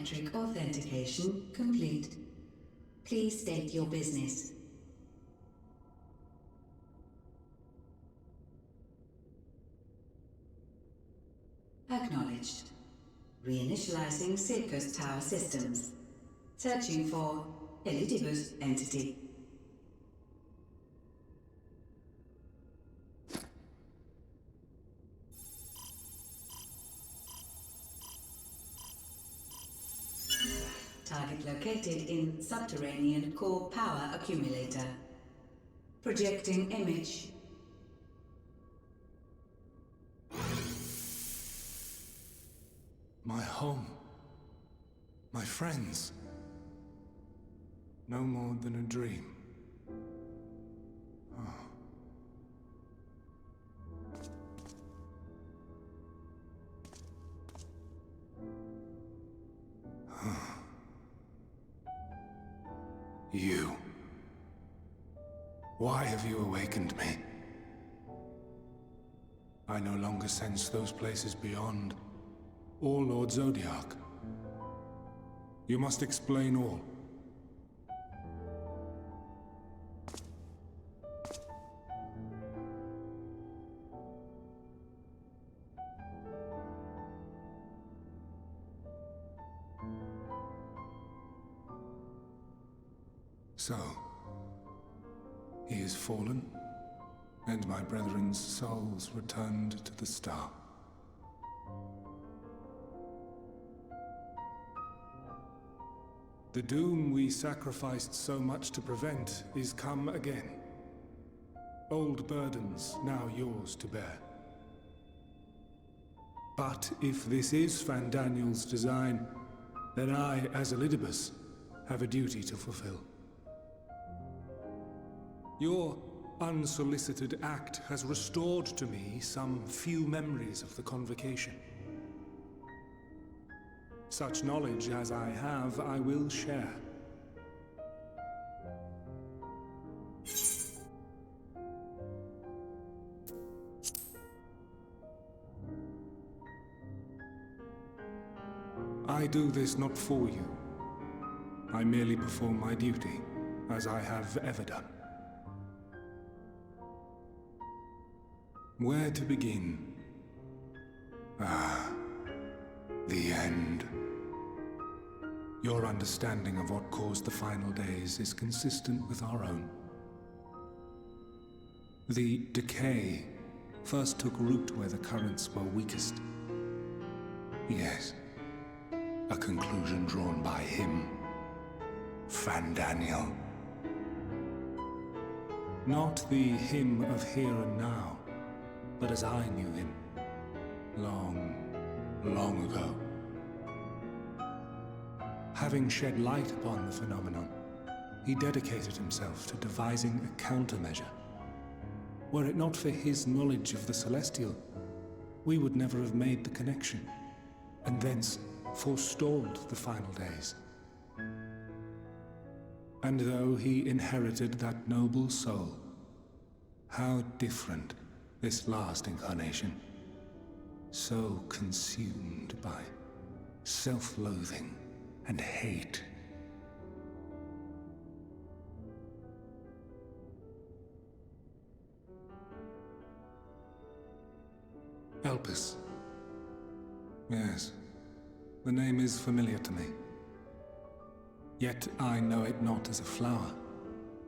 biometric authentication complete. Please state your business. Acknowledged. Reinitializing Circus Tower systems. Searching for Elidibus entity. Target located in subterranean core power accumulator. Projecting image. My home. My friends. No more than a dream. You. Why have you awakened me? I no longer sense those places beyond, or Lord Zodiark. You must explain all. So, he is fallen, and my brethren's souls returned to the star. The doom we sacrificed so much to prevent is come again. Old burdens now yours to bear. But if this is Fandaniel's design, then I, as Elidibus, have a duty to fulfill. Your unsolicited act has restored to me some few memories of the convocation. Such knowledge as I have, I will share. I do this not for you. I merely perform my duty, as I have ever done. Where to begin? The end. Your understanding of what caused the final days is consistent with our own. The decay first took root where the currents were weakest. Yes, a conclusion drawn by him, Fandaniel. Not the him of here and now, but as I knew him, long, long ago. Having shed light upon the phenomenon, he dedicated himself to devising a countermeasure. Were it not for his knowledge of the Celestial, we would never have made the connection, and thence forestalled the final days. And though he inherited that noble soul, how different this last incarnation, so consumed by self-loathing and hate. Elpis. Yes, the name is familiar to me. Yet I know it not as a flower,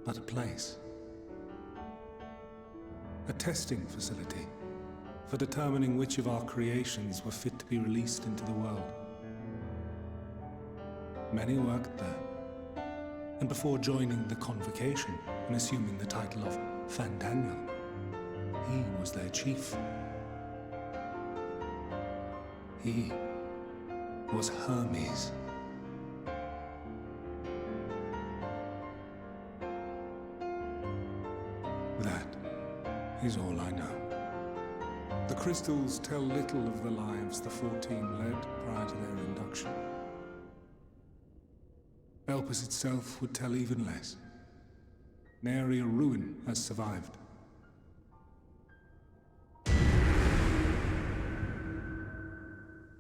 but a place. A testing facility for determining which of our creations were fit to be released into the world. Many worked there, and before joining the convocation and assuming the title of Fandaniel, he was their chief. He was Hermes. That is all I know. The crystals tell little of the lives the 14 led prior to their induction. Elpis itself would tell even less. Nary a ruin has survived.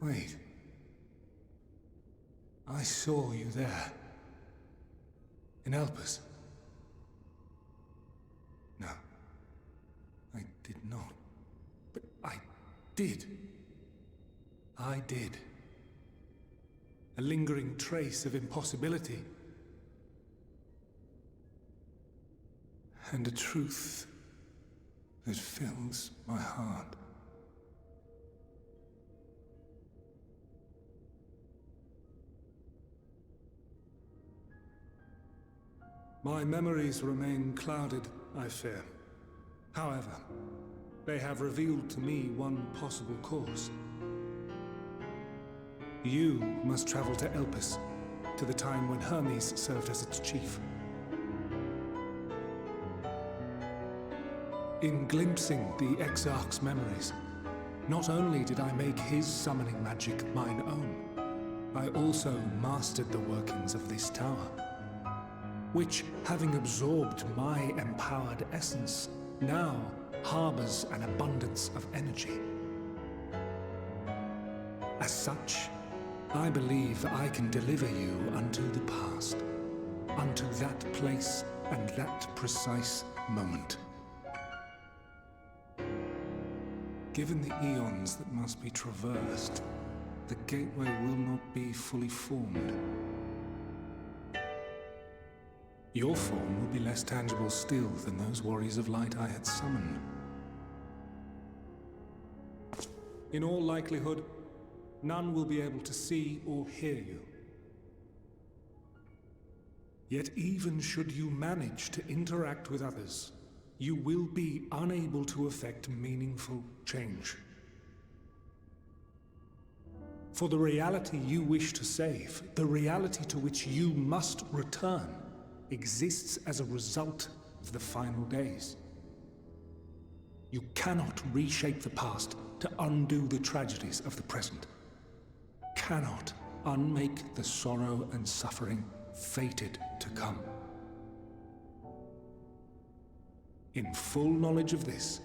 Wait. I saw you there. In Elpis. No. I did not. But I did. I did. A lingering trace of impossibility. And a truth that fills my heart. My memories remain clouded, I fear. However, they have revealed to me one possible course. You must travel to Elpis, to the time when Hermes served as its chief. In glimpsing the Exarch's memories, not only did I make his summoning magic mine own, I also mastered the workings of this tower, which, having absorbed my empowered essence, now harbors an abundance of energy. As such, I believe I can deliver you unto the past, unto that place and that precise moment. Given the eons that must be traversed, the gateway will not be fully formed. Your form will be less tangible still than those warriors of light I had summoned. In all likelihood, none will be able to see or hear you. Yet even should you manage to interact with others, you will be unable to effect meaningful change. For the reality you wish to save, the reality to which you must return, exists as a result of the final days. You cannot reshape the past to undo the tragedies of the present. Cannot unmake the sorrow and suffering fated to come. In full knowledge of this,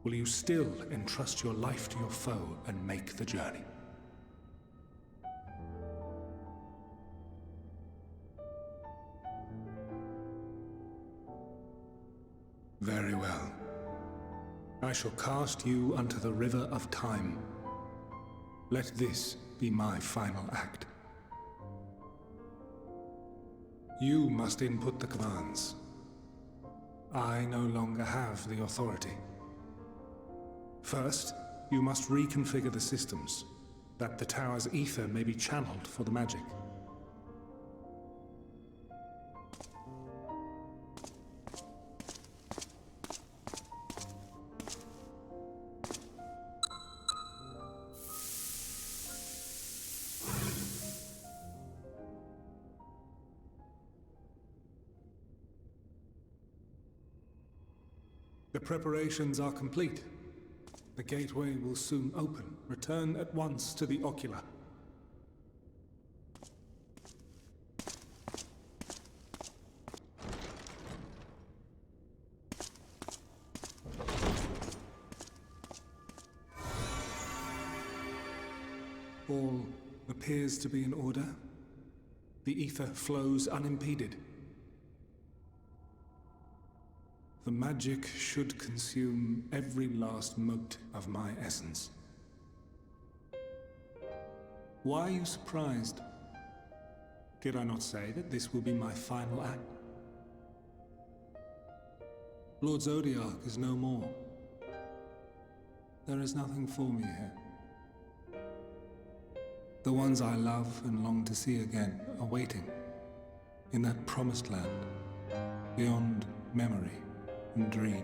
will you still entrust your life to your foe and make the journey? Very well. I shall cast you unto the river of time. Let this be my final act. You must input the commands. I no longer have the authority. First, you must reconfigure the systems, that the tower's ether may be channeled for the magic. The preparations are complete. The gateway will soon open. Return at once to the ocular. All appears to be in order. The ether flows unimpeded. The magic should consume every last mote of my essence. Why are you surprised? Did I not say that this will be my final act? Lord Zodiark is no more. There is nothing for me here. The ones I love and long to see again are waiting in that promised land, beyond memory and dream.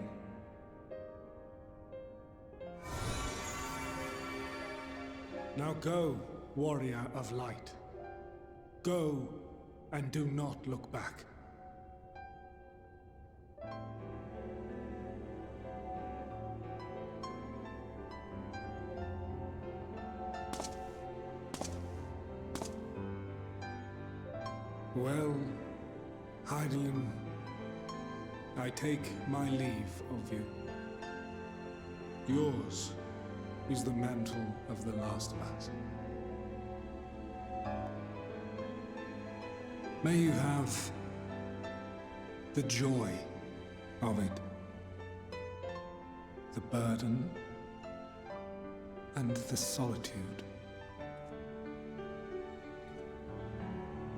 Now go, warrior of light. Go, and do not look back. Well, Hydealyn, I take my leave of you. Yours is the mantle of the last of us. May you have the joy of it, the burden and the solitude.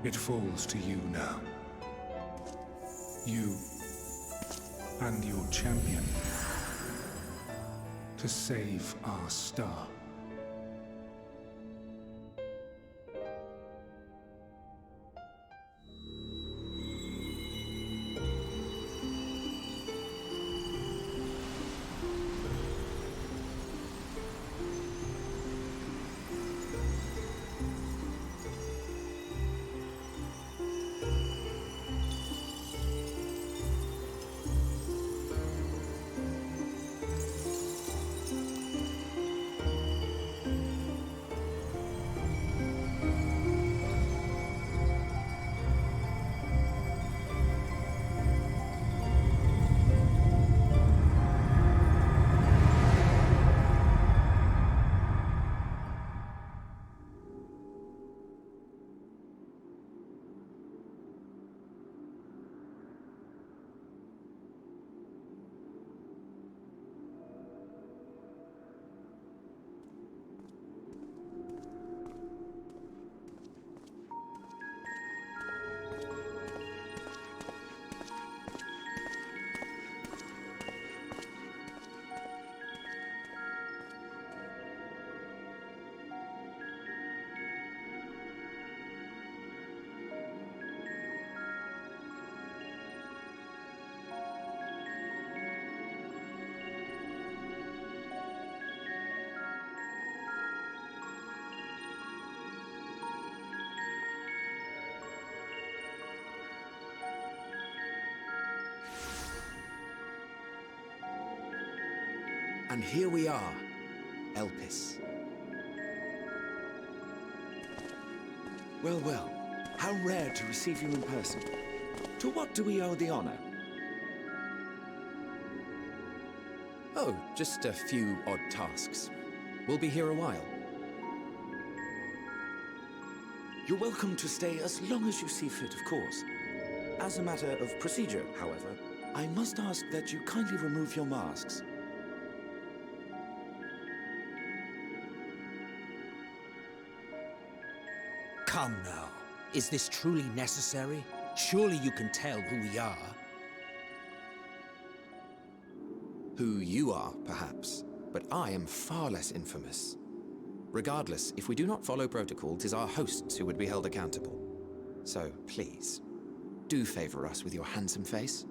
It falls to you now. You and your champion to save our star. And here we are, Elpis. Well, well, how rare to receive you in person. To what do we owe the honor? Oh, just a few odd tasks. We'll be here a while. You're welcome to stay as long as you see fit, of course. As a matter of procedure, however, I must ask that you kindly remove your masks. Come now. Is this truly necessary? Surely you can tell who we are. Who you are, perhaps, but I am far less infamous. Regardless, if we do not follow protocol, 'tis our hosts who would be held accountable. So, please, do favor us with your handsome face.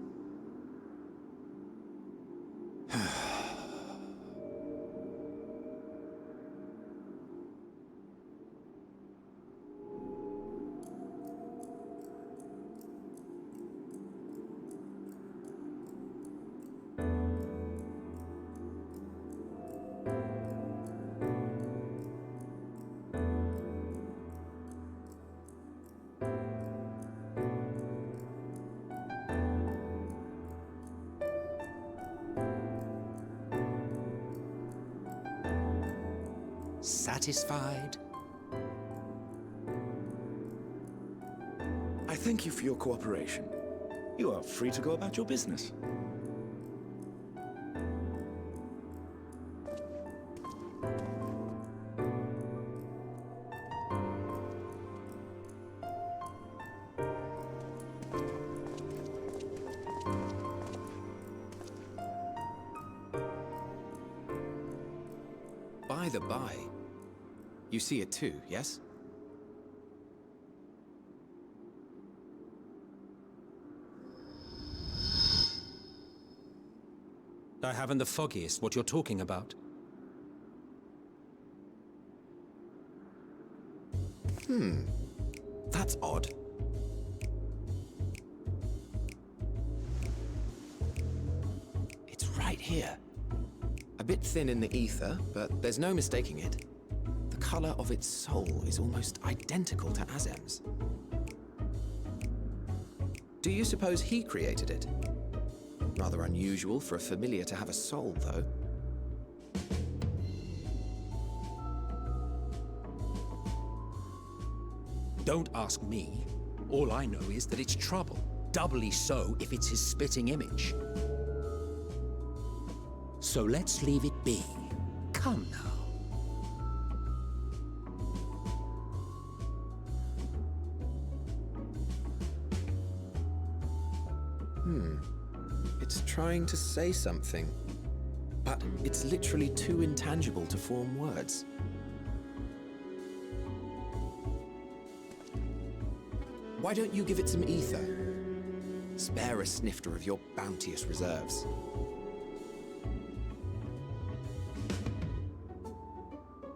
Satisfied? I thank you for your cooperation. You are free to go about your business. By the by, you see it too, yes? I haven't the foggiest what you're talking about. That's odd. It's right here. A bit thin in the ether, but there's no mistaking it. The color of its soul is almost identical to Azem's. Do you suppose he created it? Rather unusual for a familiar to have a soul, though. Don't ask me. All I know is that it's trouble. Doubly so if it's his spitting image. So let's leave it be. Come now. It's trying to say something, but it's literally too intangible to form words. Why don't you give it some ether? Spare a snifter of your bounteous reserves.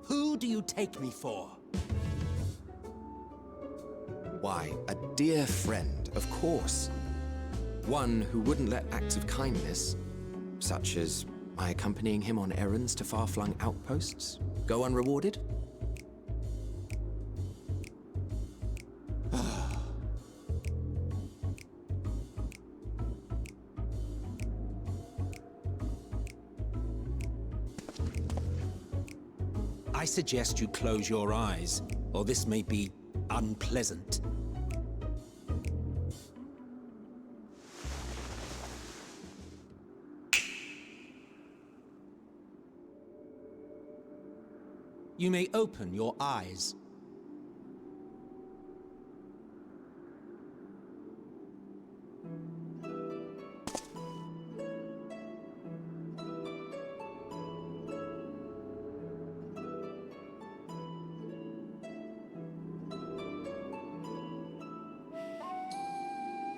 Who do you take me for? Why, a dear friend, of course. One who wouldn't let acts of kindness, such as my accompanying him on errands to far-flung outposts, go unrewarded. I suggest you close your eyes, or this may be unpleasant. You may open your eyes.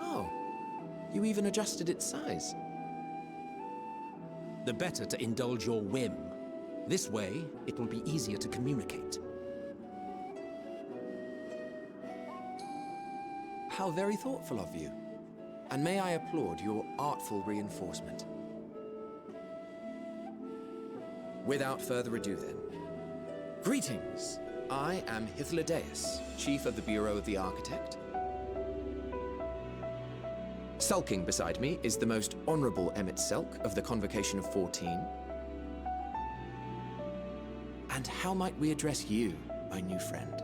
Oh, you even adjusted its size. The better to indulge your whim. This way, it will be easier to communicate. How very thoughtful of you. And may I applaud your artful reinforcement. Without further ado then. Greetings! I am Hydealyn, Chief of the Bureau of the Architect. Sulking beside me is the most honorable Emet-Selch of the Convocation of 14. And how might we address you, my new friend?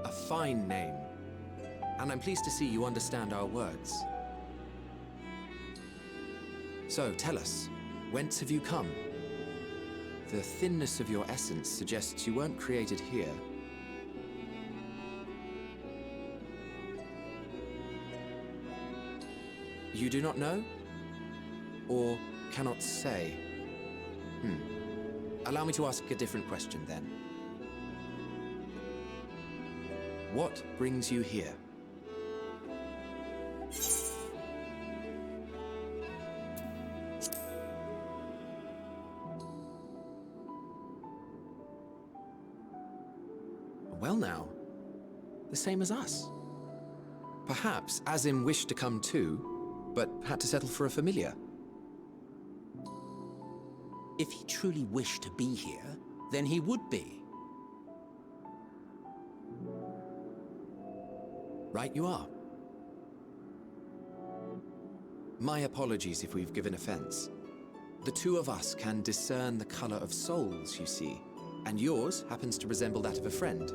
A fine name. And I'm pleased to see you understand our words. So, tell us, whence have you come? The thinness of your essence suggests you weren't created here. You do not know? Or cannot say? Allow me to ask a different question then. What brings you here? Well now, the same as us. Perhaps Azem wished to come too, but had to settle for a familiar. If he truly wished to be here, then he would be. Right you are. My apologies if we've given offense. The two of us can discern the color of souls, you see, and yours happens to resemble that of a friend.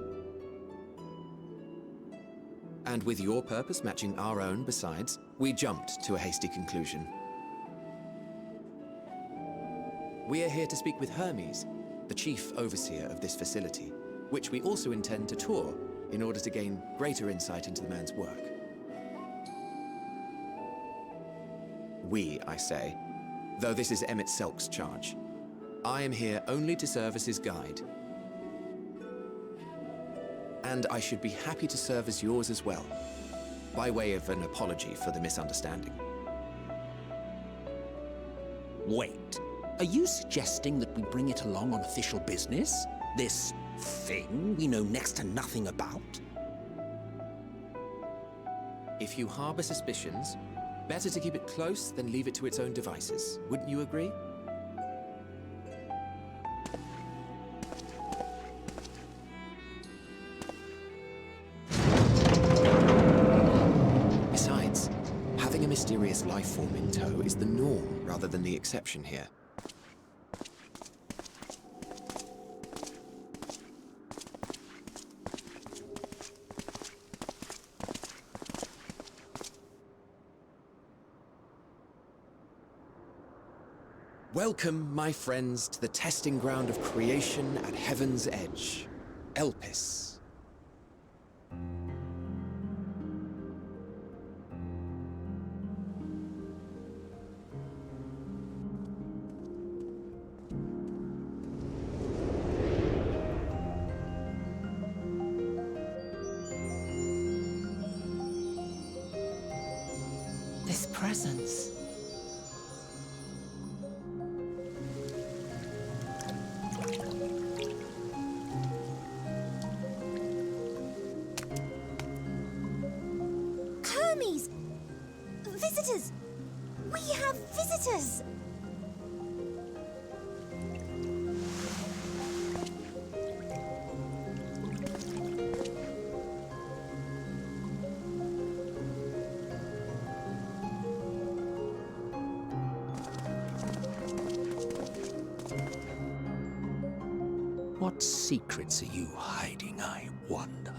And with your purpose matching our own besides, we jumped to a hasty conclusion. We are here to speak with Hermes, the chief overseer of this facility, which we also intend to tour in order to gain greater insight into the man's work. We, I say, though this is Emet-Selch's charge. I am here only to serve as his guide. And I should be happy to serve as yours as well, by way of an apology for the misunderstanding. Wait, are you suggesting that we bring it along on official business? This thing we know next to nothing about? If you harbor suspicions, better to keep it close than leave it to its own devices. Wouldn't you agree? Besides, having a mysterious life form in tow is the norm rather than the exception here. Welcome, my friends, to the testing ground of creation at Heaven's Edge, Elpis. This presence. Hermes! Visitors! We have visitors! What secrets are you hiding, I wonder?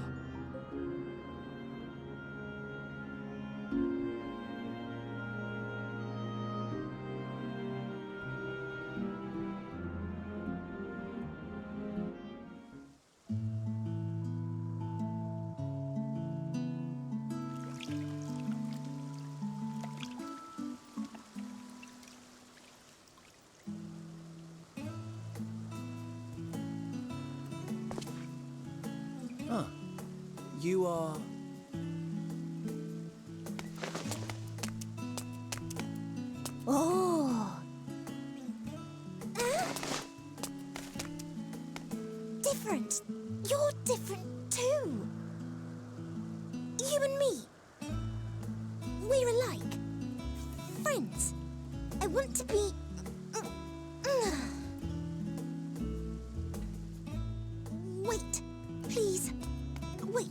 You are... Oh! Different. You're different too. You and me. We're alike. Friends. I want to be... Wait. Please. Wait.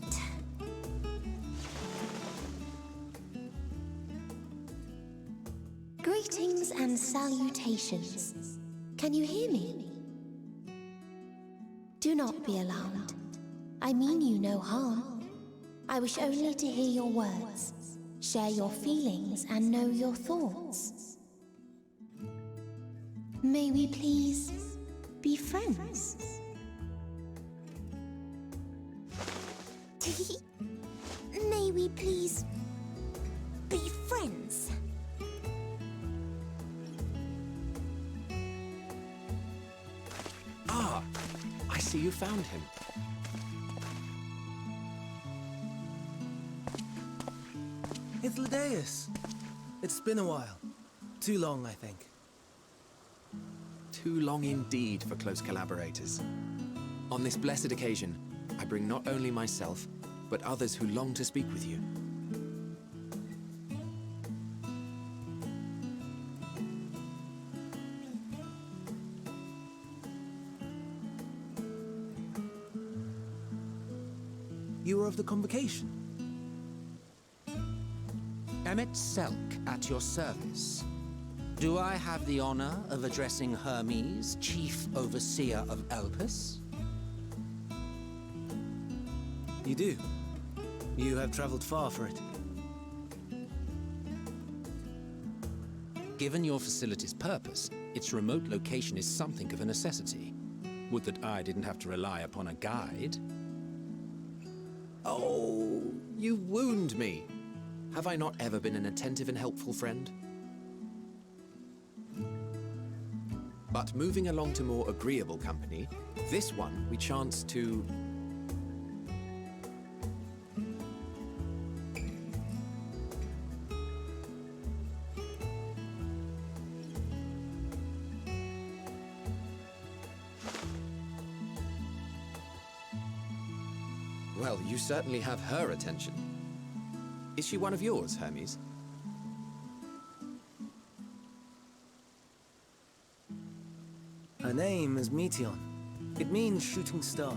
Greetings and salutations. Can you hear me? Do not be alarmed. I mean you no harm. I wish only to hear your words, share your feelings, and know your thoughts. May we please be friends? May we please be friends? Ah, I see you found him. It's Lideus. It's been a while. Too long, I think. Too long indeed for close collaborators. On this blessed occasion, I bring not only myself, but others who long to speak with you. You were of the convocation. Emet-Selch at your service. Do I have the honor of addressing Hermes, Chief Overseer of Elpis? You do. You have traveled far for it. Given your facility's purpose, its remote location is something of a necessity. Would that I didn't have to rely upon a guide. Oh, you wound me. Have I not ever been an attentive and helpful friend? But moving along to more agreeable company, this one we chance to... Well, you certainly have her attention. Is she one of yours, Hermes? Her name is Meteion. It means shooting star.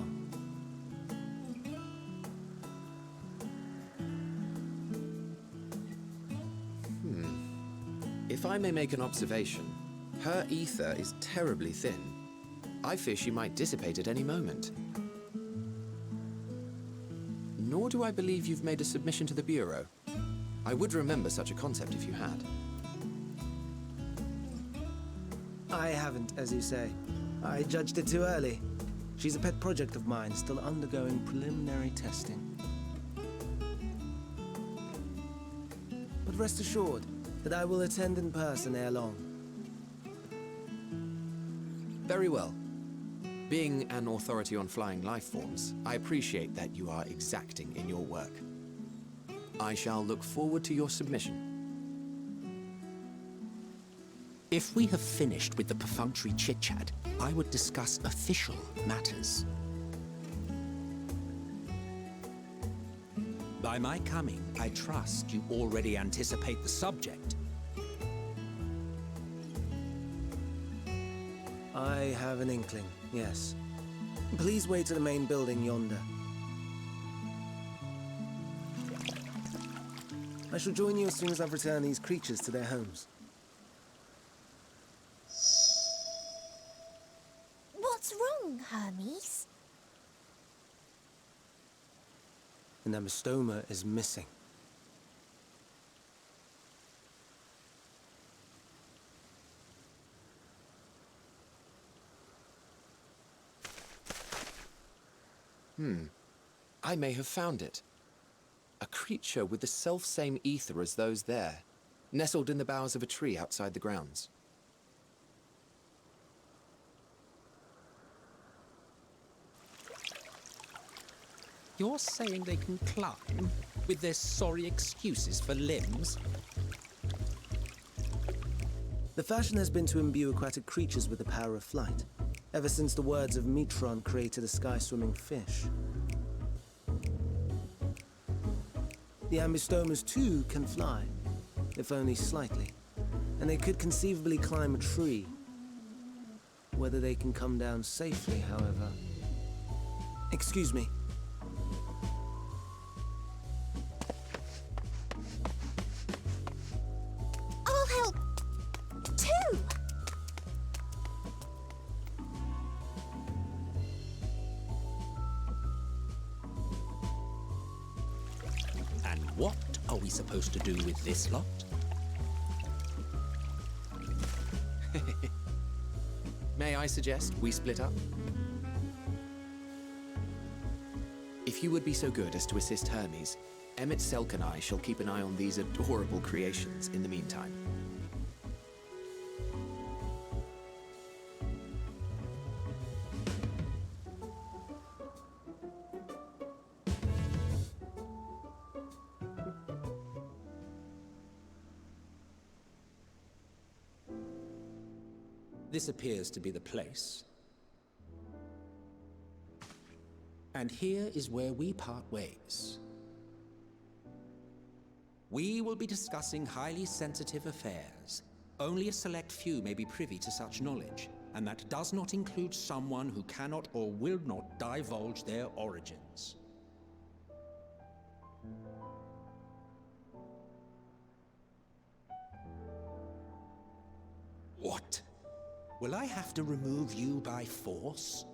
If I may make an observation, her ether is terribly thin. I fear she might dissipate at any moment. Nor do I believe you've made a submission to the Bureau. I would remember such a concept if you had. I haven't, as you say. I judged it too early. She's a pet project of mine, still undergoing preliminary testing. But rest assured that I will attend in person ere long. Very well. Being an authority on flying life forms, I appreciate that you are exacting in your work. I shall look forward to your submission. If we have finished with the perfunctory chit-chat, I would discuss official matters. By my coming, I trust you already anticipate the subject. I have an inkling, yes. Please wait to the main building yonder. I shall join you as soon as I've returned these creatures to their homes. What's wrong, Hermes? The Nemestoma is missing. I may have found it. A creature with the self-same ether as those there, nestled in the boughs of a tree outside the grounds. You're saying they can climb, with their sorry excuses for limbs? The fashion has been to imbue aquatic creatures with the power of flight, ever since the words of Meteion created a sky-swimming fish. The Ambistomas too can fly, if only slightly, and they could conceivably climb a tree. Whether they can come down safely, however... Excuse me. I'll help, too! And what are we supposed to do with this lot? May I suggest we split up? If you would be so good as to assist Hermes, Emet-Selch and I shall keep an eye on these adorable creations in the meantime. This appears to be the place. And here is where we part ways. We will be discussing highly sensitive affairs. Only a select few may be privy to such knowledge, and that does not include someone who cannot or will not divulge their origins. What? Will I have to remove you by force?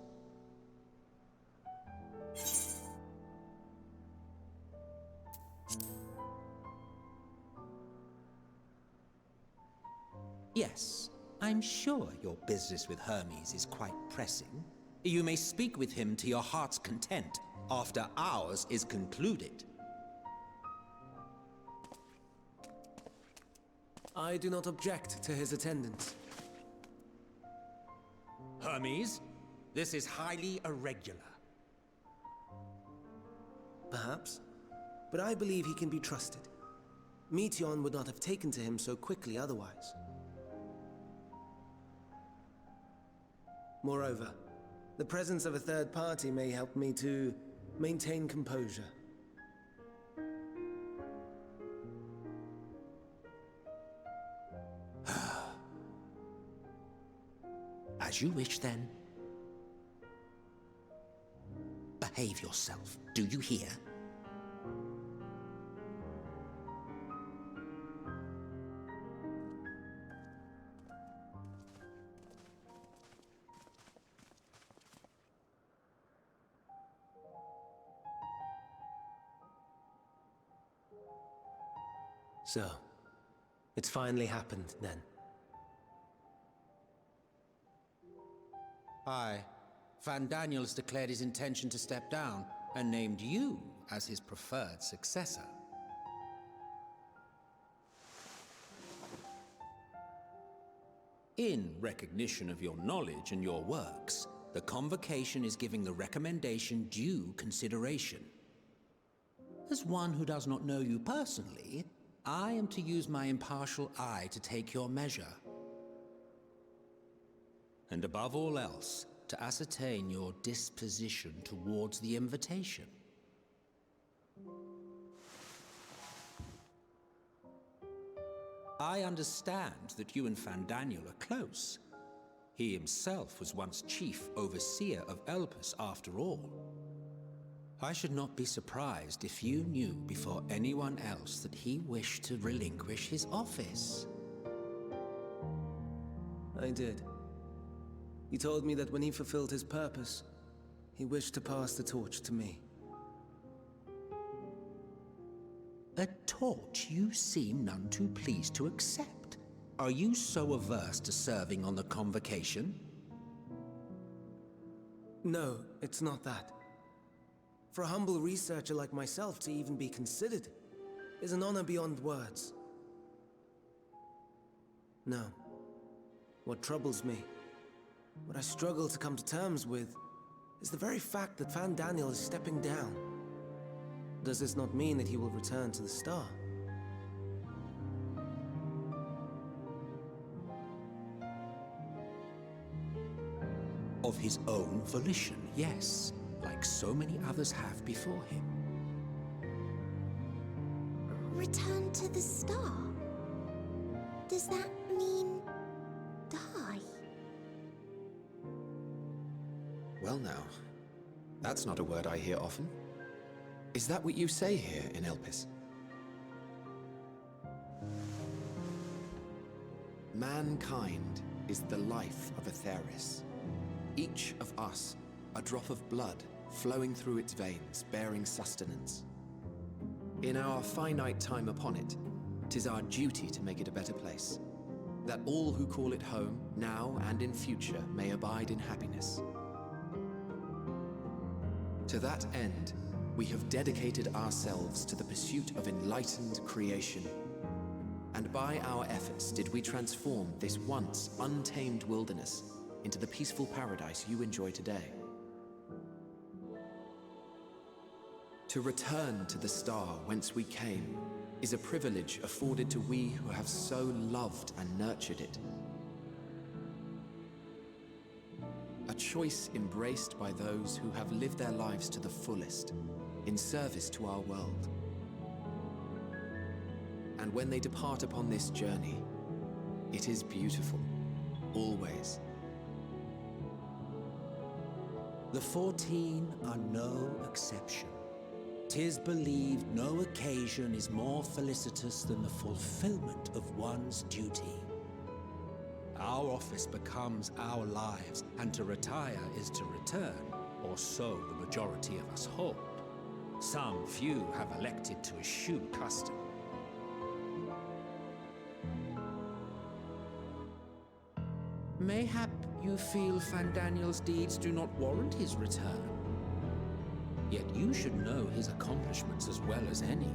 Yes, I'm sure your business with Hermes is quite pressing. You may speak with him to your heart's content after ours is concluded. I do not object to his attendance. Hermes, this is highly irregular. Perhaps, but I believe he can be trusted. Meteion would not have taken to him so quickly otherwise. Moreover, the presence of a third party may help me to maintain composure. As you wish, then. Behave yourself, do you hear? So, it's finally happened, then. Aye. Fandaniel's declared his intention to step down, and named you as his preferred successor. In recognition of your knowledge and your works, the Convocation is giving the recommendation due consideration. As one who does not know you personally, I am to use my impartial eye to take your measure. And above all else, to ascertain your disposition towards the invitation. I understand that you and Fandaniel are close. He himself was once chief overseer of Elpis after all. I should not be surprised if you knew before anyone else that he wished to relinquish his office. I did. He told me that when he fulfilled his purpose, he wished to pass the torch to me. A torch you seem none too pleased to accept. Are you so averse to serving on the Convocation? No, it's not that. For a humble researcher like myself to even be considered is an honor beyond words. No. What troubles me, what I struggle to come to terms with, is the very fact that Fandaniel is stepping down. Does this not mean that he will return to the star? Of his own volition, yes, like so many others have before him. Return to the star? Does that mean die? Well now, that's not a word I hear often. Is that what you say here in Elpis? Mankind is the life of Ktisis. Each of us, a drop of blood flowing through its veins, bearing sustenance. In our finite time upon it, 'tis our duty to make it a better place, that all who call it home, now and in future, may abide in happiness. To that end, we have dedicated ourselves to the pursuit of enlightened creation. And by our efforts did we transform this once untamed wilderness into the peaceful paradise you enjoy today. To return to the star whence we came is a privilege afforded to we who have so loved and nurtured it. A choice embraced by those who have lived their lives to the fullest, in service to our world. And when they depart upon this journey, it is beautiful, always. The 14 are no exception. 'Tis believed no occasion is more felicitous than the fulfillment of one's duty. Our office becomes our lives, and to retire is to return, or so the majority of us hold. Some few have elected to eschew custom. Mayhap you feel Fandaniel's deeds do not warrant his return. Yet you should know his accomplishments as well as any.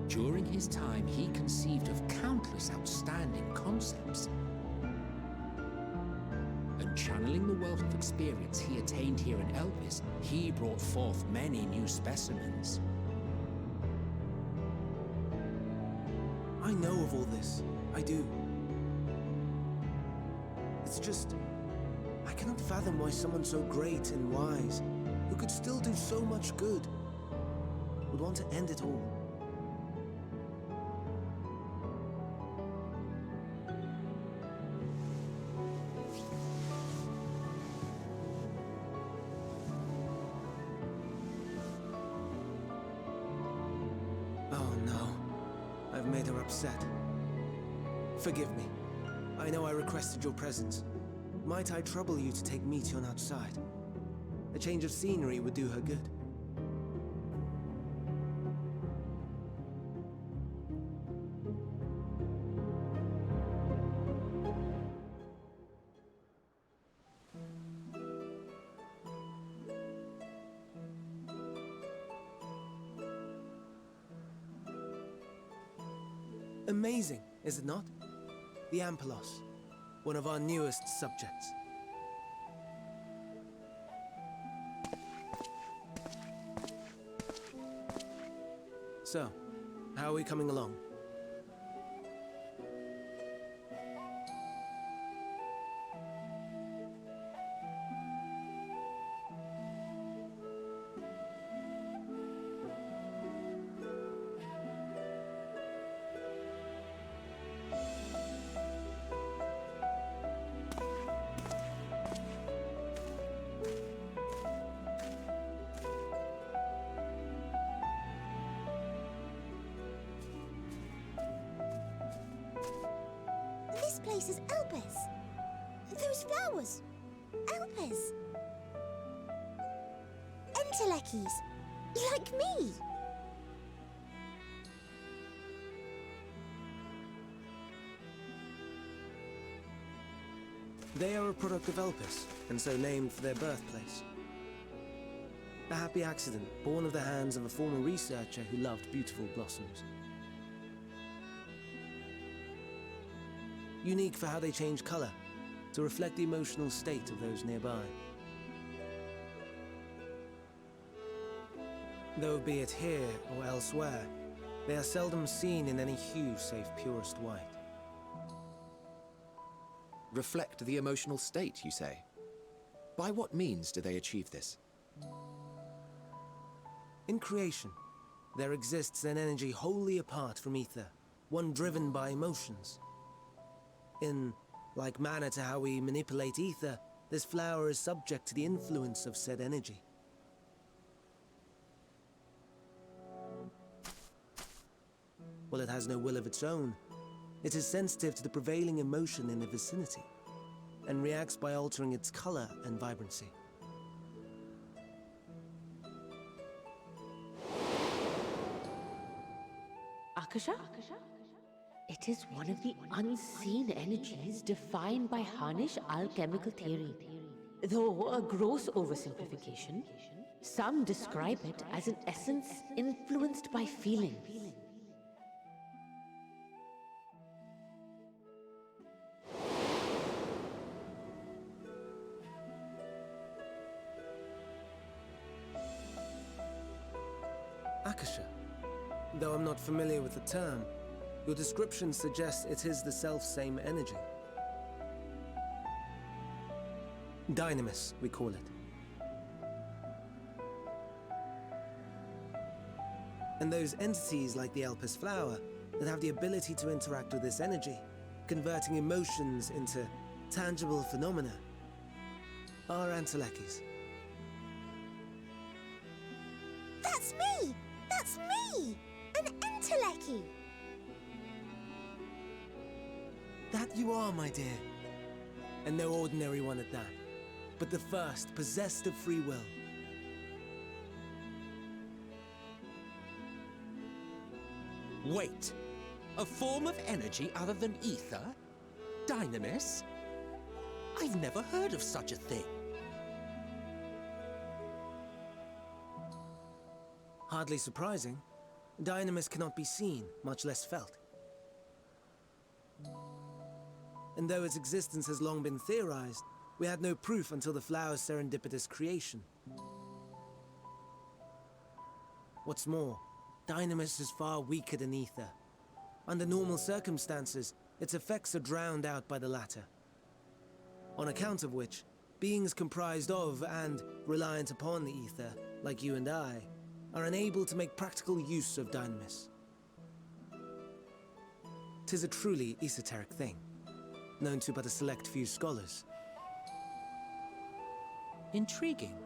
During his time, he conceived of countless outstanding concepts. And channeling the wealth of experience he attained here in Elpis, he brought forth many new specimens. I know of all this. I do. It's just, I cannot fathom why someone so great and wise, who could still do so much good, would want to end it all. Oh no, I've made her upset. Forgive me. I know I requested your presence. Might I trouble you to take Meteion outside? A change of scenery would do her good. Amazing, is it not? The Ampelos, one of our newest subjects. So, how are we coming along? This place is Elpis. Those flowers. Elpis. Entelekis. Like me. They are a product of Elpis, and so named for their birthplace. A happy accident, born of the hands of a former researcher who loved beautiful blossoms. Unique for how they change color, to reflect the emotional state of those nearby. Though be it here or elsewhere, they are seldom seen in any hue save purest white. Reflect the emotional state, you say? By what means do they achieve this? In creation, there exists an energy wholly apart from ether, one driven by emotions. In like manner to how we manipulate ether, this flower is subject to the influence of said energy. While it has no will of its own, it is sensitive to the prevailing emotion in the vicinity, and reacts by altering its color and vibrancy. Akasha? It is one of the unseen energies defined by Harnish alchemical theory. Though a gross oversimplification, some describe it as an essence influenced by feeling. Akasha. Though I'm not familiar with the term, your description suggests it is the self-same energy. Dynamis, we call it. And those entities like the Elpis Flower that have the ability to interact with this energy, converting emotions into tangible phenomena, are Entelekis. That's me! That's me! An Enteleki! That you are, my dear. And no ordinary one at that, but the first possessed of free will. Wait! A form of energy other than ether? Dynamis? I've never heard of such a thing. Hardly surprising. Dynamis cannot be seen, much less felt. And though its existence has long been theorized, we had no proof until the flower's serendipitous creation. What's more, Dynamis is far weaker than ether. Under normal circumstances, its effects are drowned out by the latter. On account of which, beings comprised of and reliant upon the ether, like you and I, are unable to make practical use of Dynamis. 'Tis a truly esoteric thing, known to but a select few scholars. Intriguing.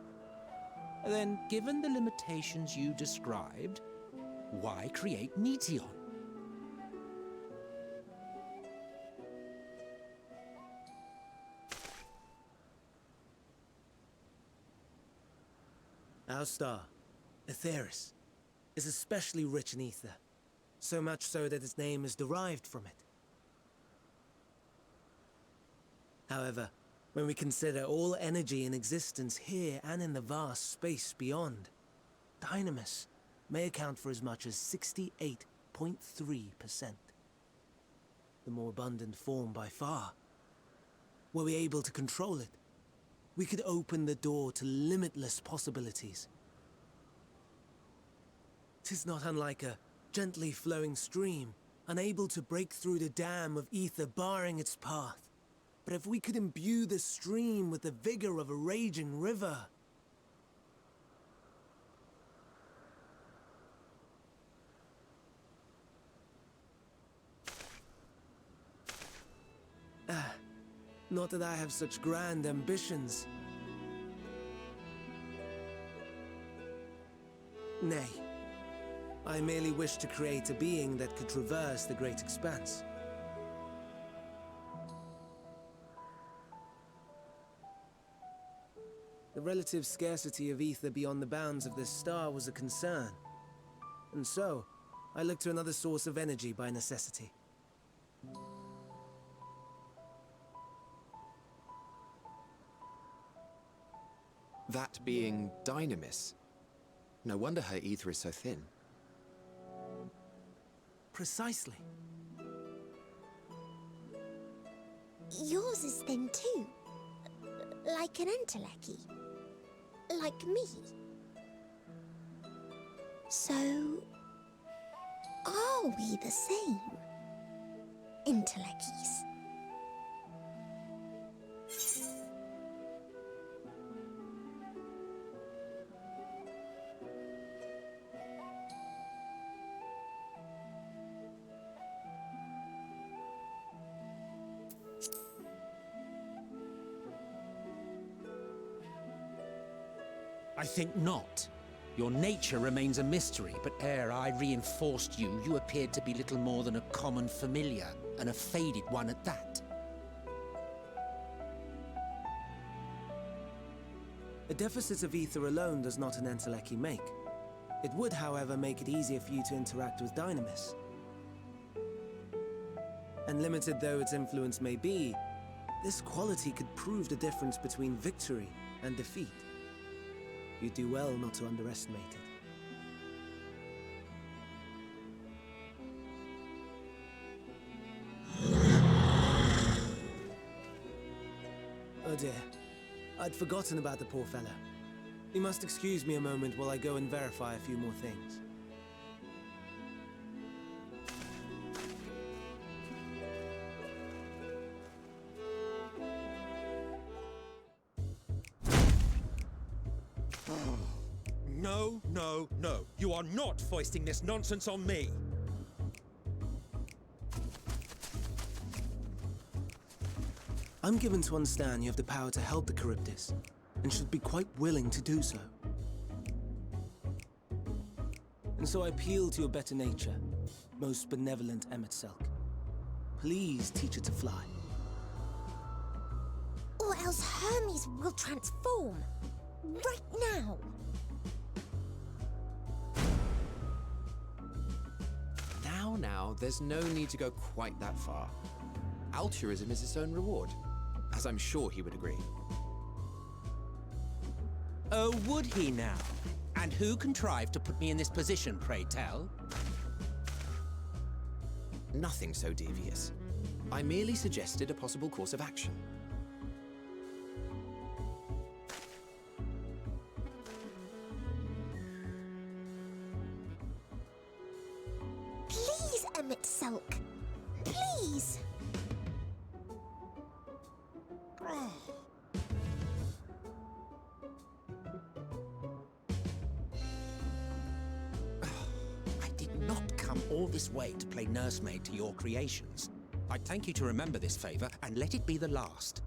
Then, given the limitations you described, why create Meteion? Our star, Etheris, is especially rich in ether, so much so that its name is derived from it. However, when we consider all energy in existence here and in the vast space beyond, Dynamis may account for as much as 68.3%. the more abundant form by far. Were we able to control it, we could open the door to limitless possibilities. 'Tis not unlike a gently flowing stream, unable to break through the dam of ether barring its path. But if we could imbue the stream with the vigor of a raging river... Not that I have such grand ambitions. Nay, I merely wish to create a being that could traverse the great expanse. The relative scarcity of ether beyond the bounds of this star was a concern. And so, I looked to another source of energy by necessity. That being Dynamis. No wonder her ether is so thin. Precisely. Yours is thin too. Like an entelechy. Like me. So... are we the same? Entelecchies. I think not. Your nature remains a mystery, but ere I reinforced you, you appeared to be little more than a common familiar, and a faded one at that. A deficit of ether alone does not an entelechy make. It would, however, make it easier for you to interact with Dynamis. And limited though its influence may be, this quality could prove the difference between victory and defeat. You'd do well not to underestimate it. Oh dear. I'd forgotten about the poor fellow. You must excuse me a moment while I go and verify a few more things. No, no, no. You are not foisting this nonsense on me. I'm given to understand you have the power to help the Charybdis, and should be quite willing to do so. And so I appeal to your better nature, most benevolent Emet-Selch. Please teach her to fly. Or else Hermes will transform. Right now. Now, there's no need to go quite that far. Altruism is its own reward, as I'm sure he would agree. Oh, would he now? And who contrived to put me in this position, pray tell? Nothing so devious. I merely suggested a possible course of action. Please, Emet-Selch. Please. I did not come all this way to play nursemaid to your creations. I'd thank you to remember this favor and let it be the last.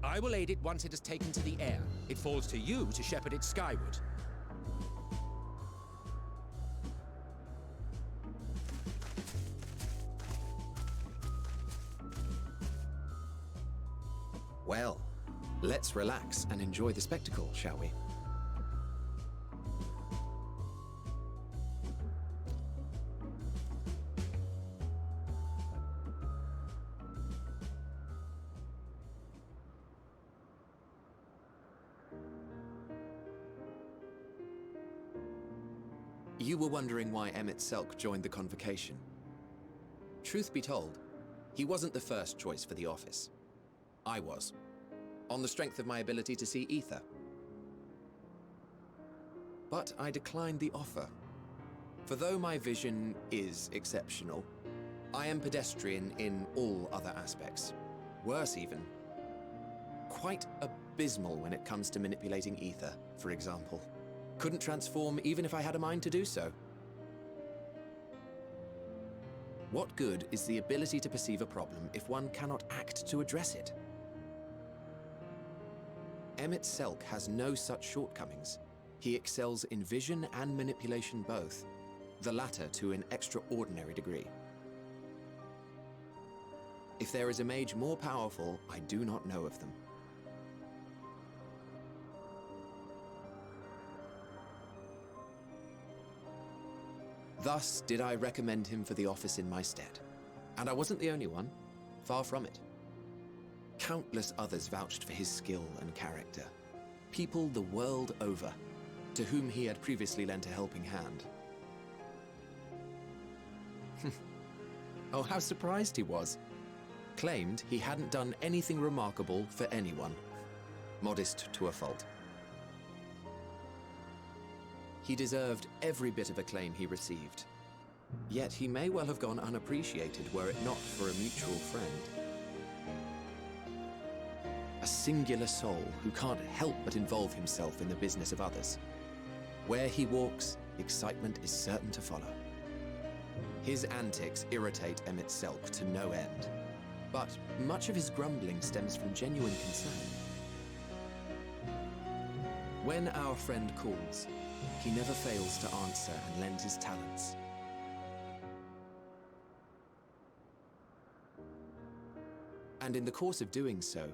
I will aid it once it has taken to the air. It falls to you to shepherd it skyward. Well, let's relax and enjoy the spectacle, shall we? You were wondering why Emet-Selch joined the convocation. Truth be told, he wasn't the first choice for the office. I was, on the strength of my ability to see ether. But I declined the offer. For though my vision is exceptional, I am pedestrian in all other aspects. Worse even, quite abysmal when it comes to manipulating ether, for example. Couldn't transform even if I had a mind to do so. What good is the ability to perceive a problem if one cannot act to address it? Emet-Selch has no such shortcomings. He excels in vision and manipulation both, the latter to an extraordinary degree. If there is a mage more powerful, I do not know of them. Thus did I recommend him for the office in my stead. And I wasn't the only one, far from it. Countless others vouched for his skill and character. People the world over, to whom he had previously lent a helping hand. Oh, how surprised he was. Claimed he hadn't done anything remarkable for anyone. Modest to a fault. He deserved every bit of acclaim he received. Yet he may well have gone unappreciated were it not for a mutual friend. A singular soul who can't help but involve himself in the business of others. Where he walks, excitement is certain to follow. His antics irritate Emet-Selch to no end, but much of his grumbling stems from genuine concern. When our friend calls, he never fails to answer and lend his talents. And in the course of doing so,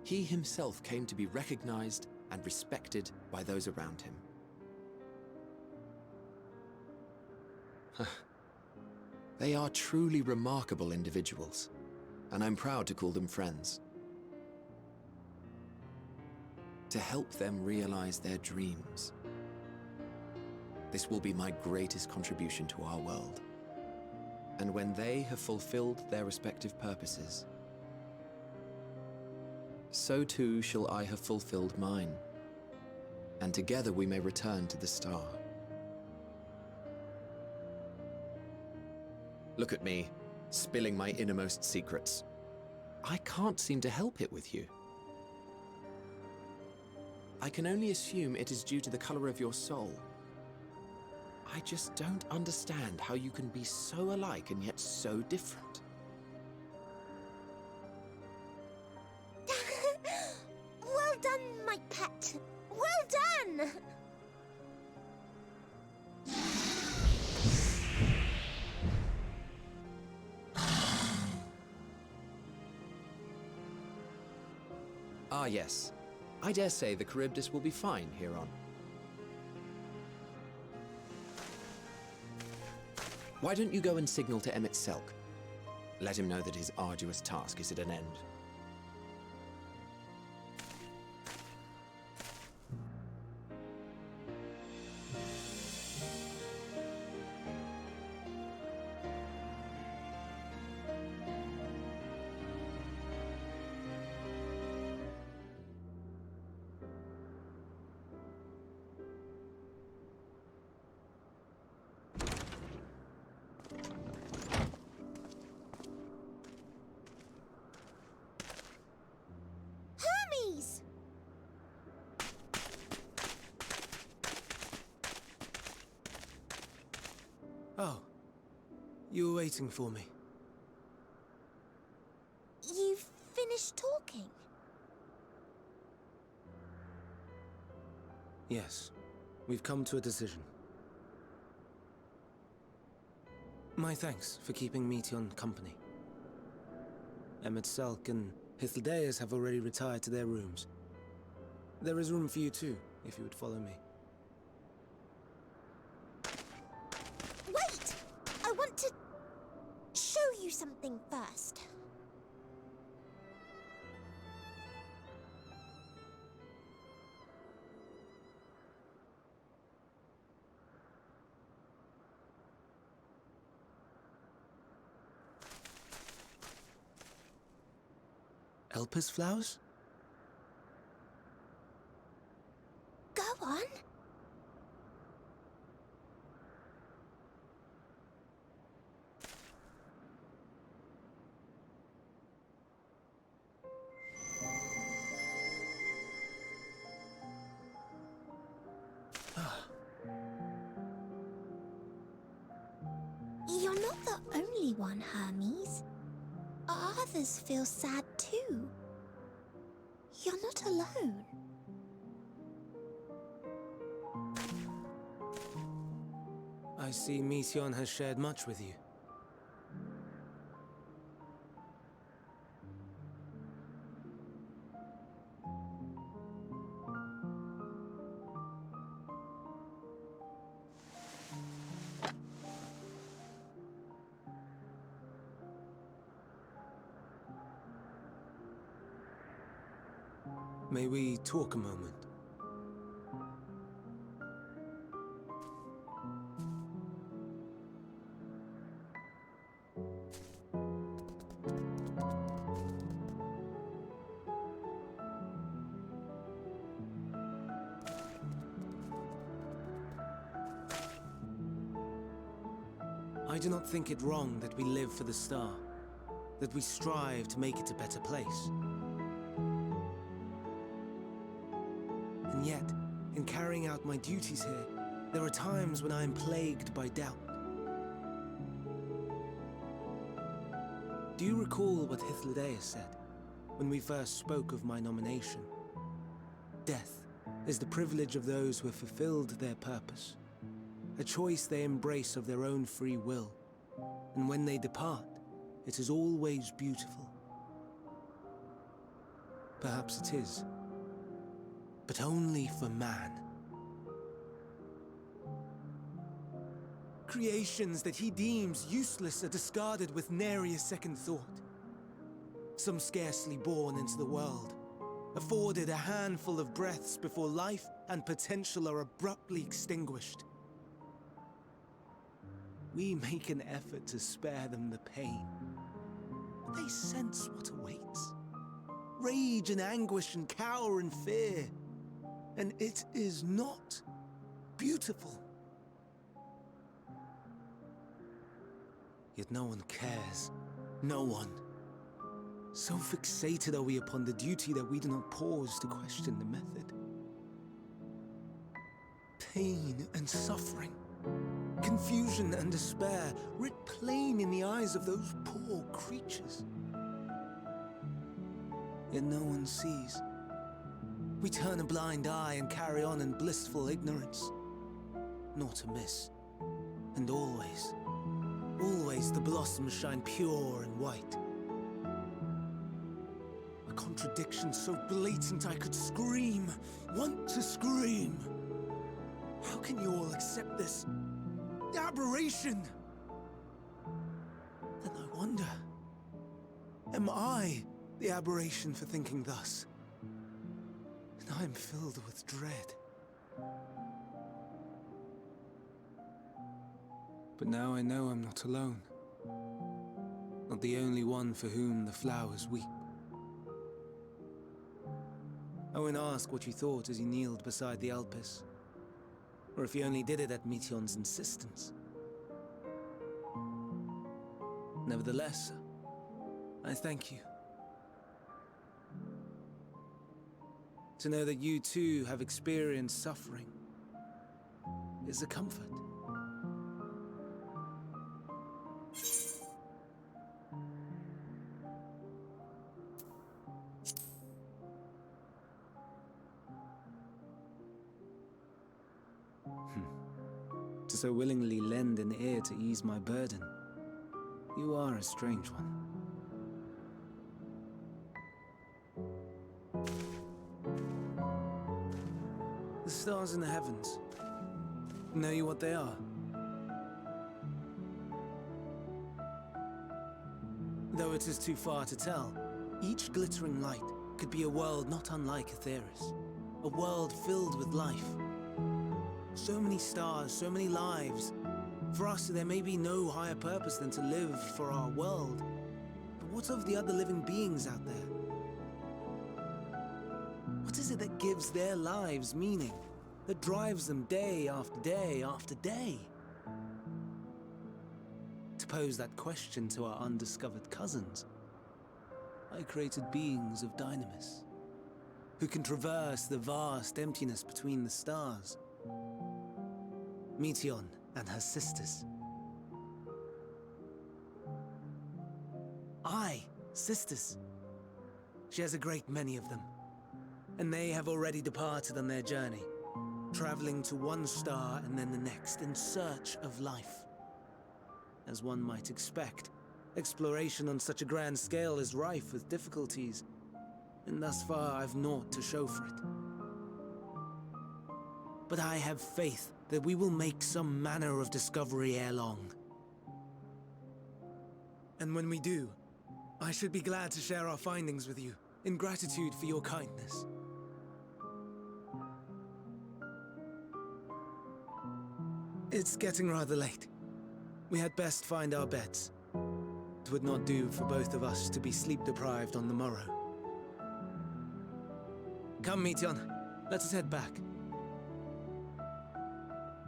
he himself came to be recognized and respected by those around him. They are truly remarkable individuals, and I'm proud to call them friends. To help them realize their dreams. This will be my greatest contribution to our world. And when they have fulfilled their respective purposes, so too shall I have fulfilled mine, and together we may return to the star. Look at me, spilling my innermost secrets. I can't seem to help it with you. I can only assume it is due to the color of your soul. I just don't understand how you can be so alike and yet so different. Well done, my pet. Well done! Ah, yes. I dare say the Charybdis will be fine here on. Why don't you go and signal to Emet-Selch? Let him know that his arduous task is at an end. Hermes! Oh, you were waiting for me. You've finished talking? Yes, we've come to a decision. My thanks for keeping Meteion company. Emet-Selch and Hydealyn have already retired to their rooms. There is room for you too, if you would follow me. Wait! I want to show you something first. Elpis flowers? Go on. You're not the only one, Hermes. Others feel sad too. You're not alone. I see Meteion has shared much with you. May we talk a moment? I do not think it wrong that we live for the star, that we strive to make it a better place. And yet, in carrying out my duties here, there are times when I am plagued by doubt. Do you recall what Hydealyn said when we first spoke of my nomination? Death is the privilege of those who have fulfilled their purpose, a choice they embrace of their own free will, and when they depart, it is always beautiful. Perhaps it is, but only for man. Creations that he deems useless are discarded with nary a second thought. Some scarcely born into the world, afforded a handful of breaths before life and potential are abruptly extinguished. We make an effort to spare them the pain, but they sense what awaits. Rage and anguish and cower and fear. And it is not beautiful. Yet no one cares. No one. So fixated are we upon the duty that we do not pause to question the method. Pain and suffering, confusion and despair, writ plain in the eyes of those poor creatures. Yet no one sees. We turn a blind eye and carry on in blissful ignorance. Not amiss. And always, always the blossoms shine pure and white. A contradiction so blatant I could scream, want to scream. How can you all accept this aberration? Then I wonder, am I the aberration for thinking thus? And I am filled with dread. But now I know I'm not alone. Not the only one for whom the flowers weep. I won't ask what you thought as you kneeled beside the Elpis, or if you only did it at Meteion's insistence. Nevertheless, I thank you. To know that you too have experienced suffering is a comfort. To so willingly lend an ear to ease my burden, you are a strange one. The stars in the heavens. Know you what they are? Though it is too far to tell, each glittering light could be a world not unlike Ktisis, a world filled with life. So many stars, so many lives. For us, there may be no higher purpose than to live for our world. But what of the other living beings out there? What is it that gives their lives meaning? That drives them day after day after day? To pose that question to our undiscovered cousins, I created beings of dynamis, who can traverse the vast emptiness between the stars. Meteion and her sisters. Aye, sisters. She has a great many of them, and they have already departed on their journey, traveling to one star and then the next in search of life. As one might expect, exploration on such a grand scale is rife with difficulties, and thus far I've naught to show for it. But I have faith that we will make some manner of discovery ere long. And when we do, I should be glad to share our findings with you, in gratitude for your kindness. It's getting rather late. We had best find our beds. It would not do for both of us to be sleep-deprived on the morrow. Come, Meteion. Let us head back.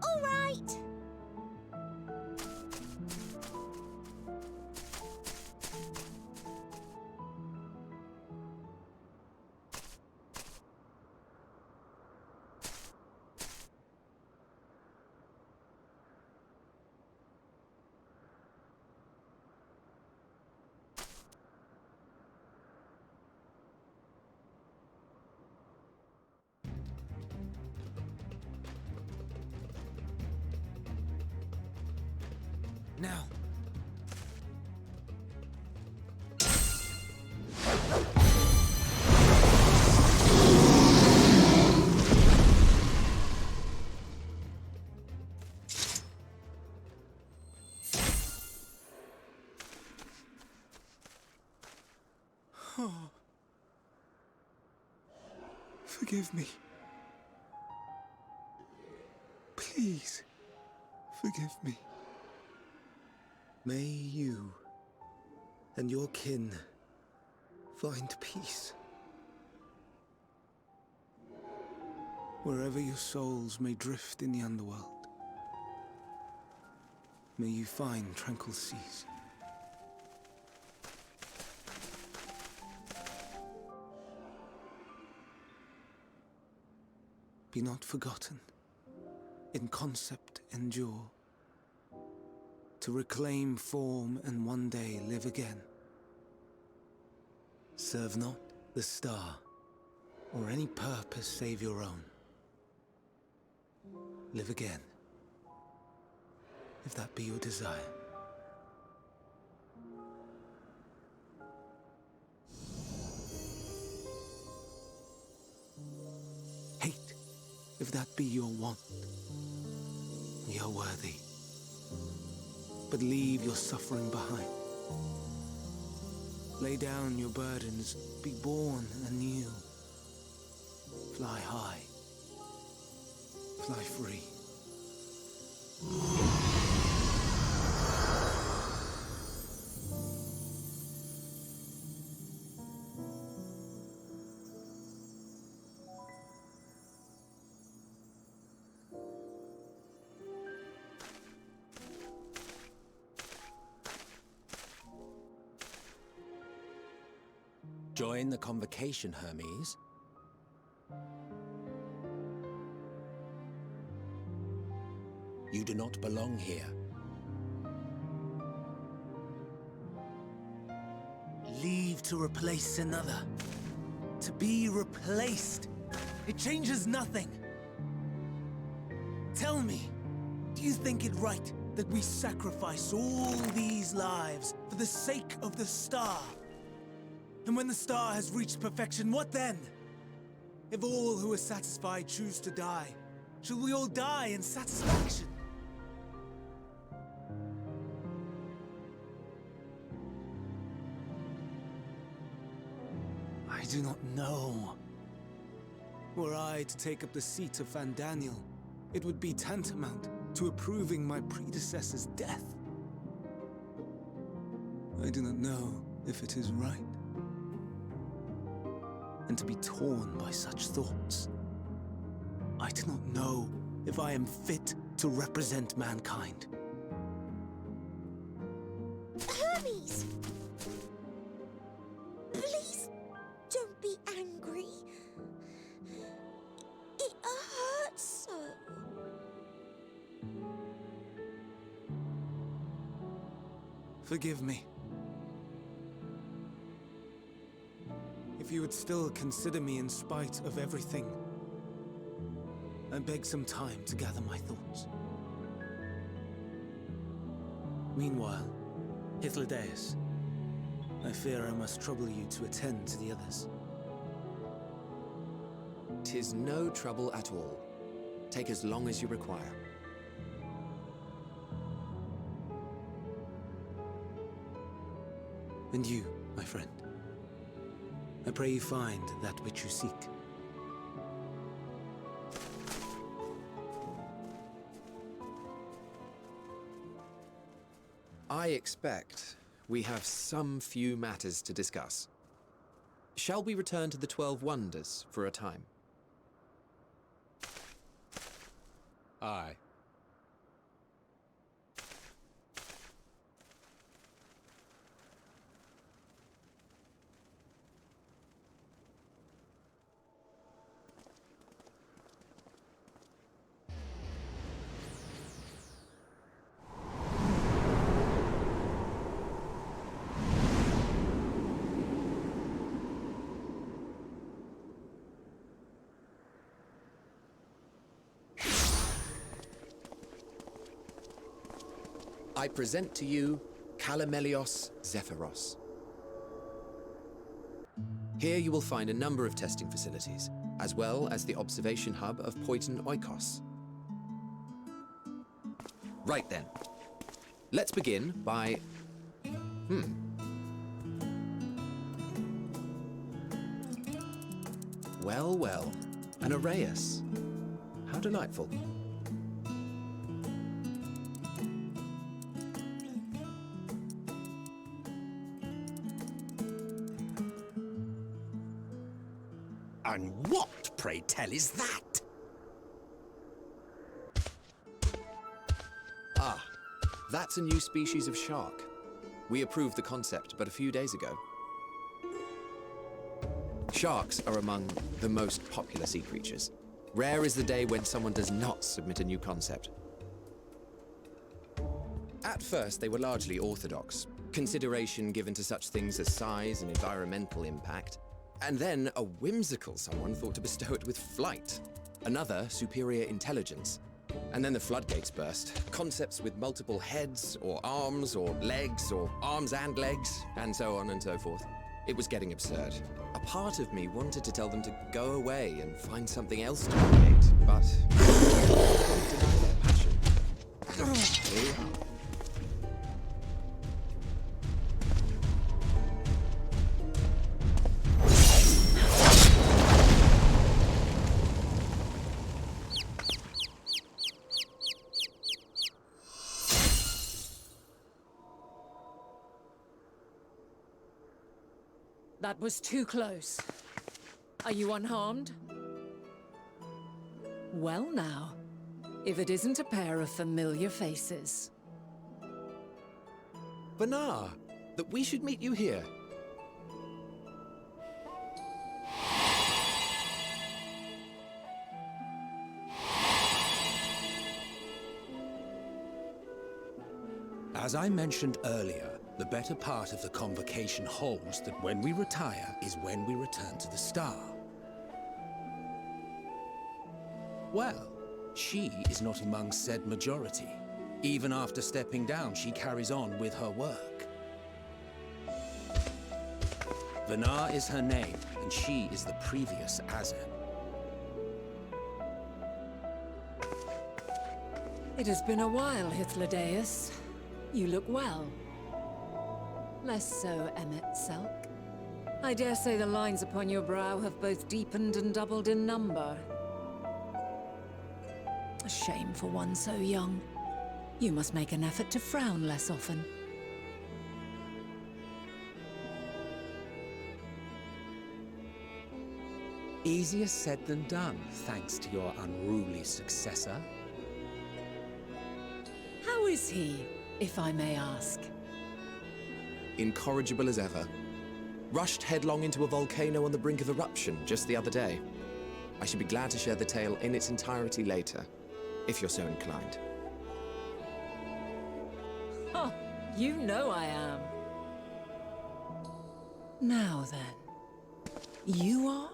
All right! Now. Oh. Forgive me. Please, forgive me. May you and your kin find peace. Wherever your souls may drift in the underworld, may you find tranquil seas. Be not forgotten, in concept endure, to reclaim form and one day live again. Serve not the star, or any purpose save your own. Live again, if that be your desire. Hate, if that be your want. We are worthy. But leave your suffering behind. Lay down your burdens, be born anew. Fly high, fly free. Join the convocation, Hermes. You do not belong here. Leave to replace another. To be replaced. It changes nothing. Tell me, do you think it right that we sacrifice all these lives for the sake of the star? And when the star has reached perfection, what then? If all who are satisfied choose to die, shall we all die in satisfaction? I do not know. Were I to take up the seat of Fandaniel, it would be tantamount to approving my predecessor's death. I do not know if it is right. and to be torn by such thoughts. I do not know if I am fit to represent mankind. Hermes! Please don't be angry. It hurts so. Forgive me. If you would still consider me in spite of everything, I beg some time to gather my thoughts. Meanwhile, Hydealyn, I fear I must trouble you to attend to the others. 'Tis no trouble at all. Take as long as you require. And you, my friend, I pray you find that which you seek. I expect we have some few matters to discuss. Shall we return to the 12 Wonders for a time? Aye. I present to you Calamelios Zephyros. Here you will find a number of testing facilities, as well as the observation hub of Poiton Oikos. Right then. Let's begin by... Well, well. An Arrayus. How delightful. And what, pray tell, is that? Ah, that's a new species of shark. We approved the concept but a few days ago. Sharks are among the most popular sea creatures. Rare is the day when someone does not submit a new concept. At first, they were largely orthodox, consideration given to such things as size and environmental impact. And then a whimsical someone thought to bestow it with flight, another superior intelligence. And then the floodgates burst. Concepts with multiple heads, or arms and legs, and so on and so forth. It was getting absurd. A part of me wanted to tell them to go away and find something else to create, but I couldn't deny their passion. Here we are. That was too close. Are you unharmed? Well now, if it isn't a pair of familiar faces. Venat, that we should meet you here. As I mentioned earlier, the better part of the convocation holds that when we retire is when we return to the star. Well, she is not among said majority. Even after stepping down, she carries on with her work. Venat is her name, and she is the previous Azem. It has been a while, Hydealyn. You look well. Less so, Emet-Selch. I dare say the lines upon your brow have both deepened and doubled in number. A shame for one so young. You must make an effort to frown less often. Easier said than done, thanks to your unruly successor. How is he, if I may ask? Incorrigible as ever. Rushed headlong into a volcano on the brink of eruption just the other day. I should be glad to share the tale in its entirety later, if you're so inclined. Huh, you know I am. Now then, you are?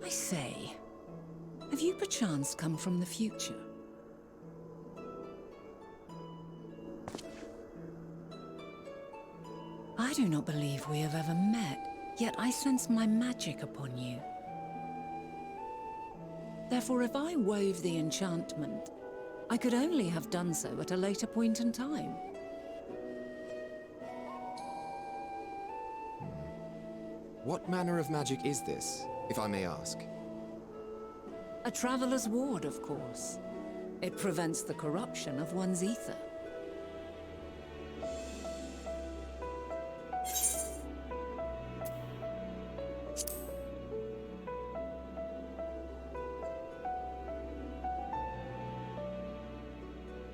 I say, have you perchance come from the future? I do not believe we have ever met, yet I sense my magic upon you. Therefore, if I wove the enchantment, I could only have done so at a later point in time. What manner of magic is this, if I may ask? A traveler's ward, of course. It prevents the corruption of one's ether.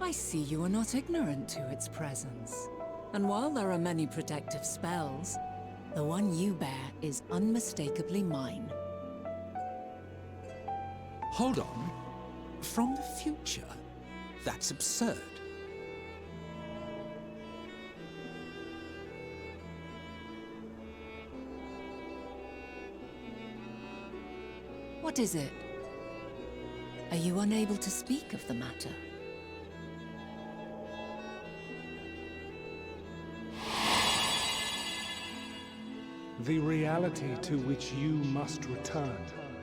I see you are not ignorant to its presence. And while there are many protective spells, the one you bear is unmistakably mine. Hold on. From the future? That's absurd. What is it? Are you unable to speak of the matter? The reality to which you must return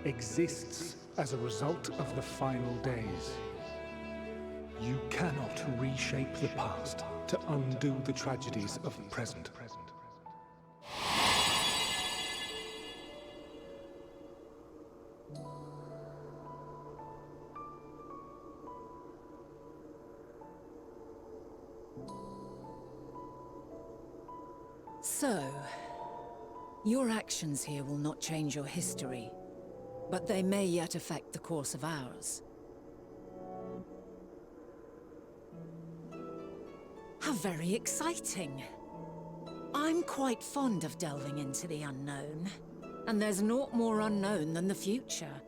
exists as a result of the final days. You cannot reshape the past to undo the tragedies of the present. So, your actions here will not change your history, but they may yet affect the course of ours. How very exciting! I'm quite fond of delving into the unknown, and there's naught more unknown than the future.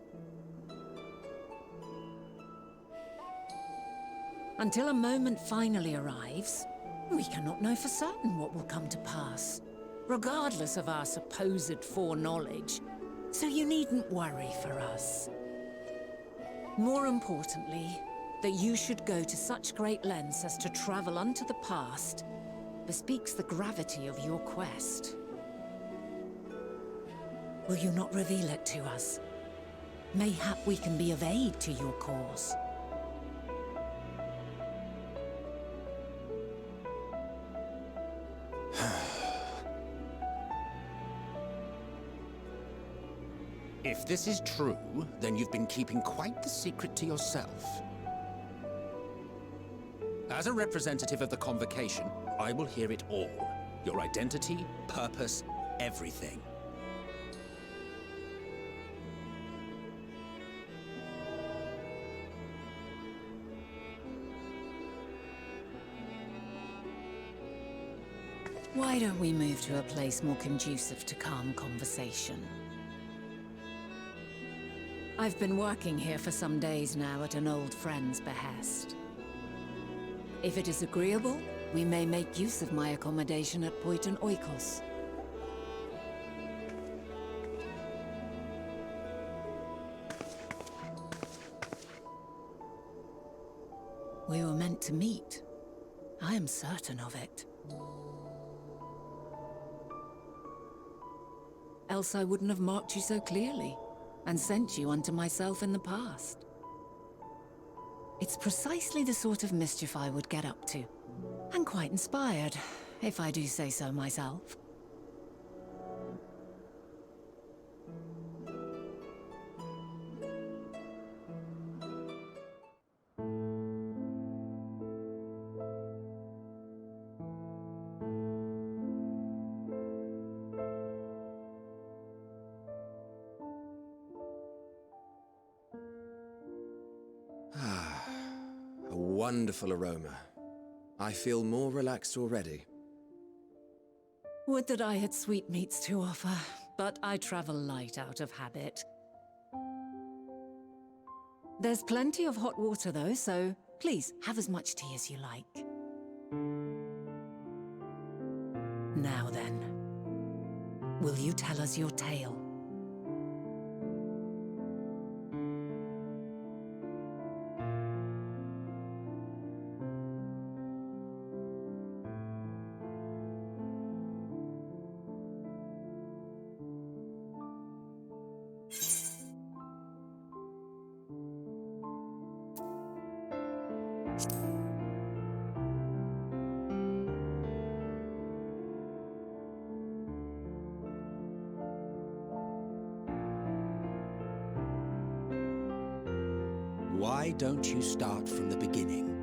Until a moment finally arrives, we cannot know for certain what will come to pass, regardless of our supposed foreknowledge, so you needn't worry for us. More importantly, that you should go to such great lengths as to travel unto the past bespeaks the gravity of your quest. Will you not reveal it to us? Mayhap we can be of aid to your cause. If this is true, then you've been keeping quite the secret to yourself. As a representative of the Convocation, I will hear it all. Your identity, purpose, everything. Why don't we move to a place more conducive to calm conversation? I've been working here for some days now at an old friend's behest. If it is agreeable, we may make use of my accommodation at Poiton Oikos. We were meant to meet. I am certain of it. Else I wouldn't have marked you so clearly, and sent you unto myself in the past. It's precisely the sort of mischief I would get up to. And quite inspired, if I do say so myself. A wonderful aroma. I feel more relaxed already. Would that I had sweetmeats to offer, but I travel light out of habit. There's plenty of hot water though, so please have as much tea as you like. Now then, will you tell us your tale? Why don't you start from the beginning?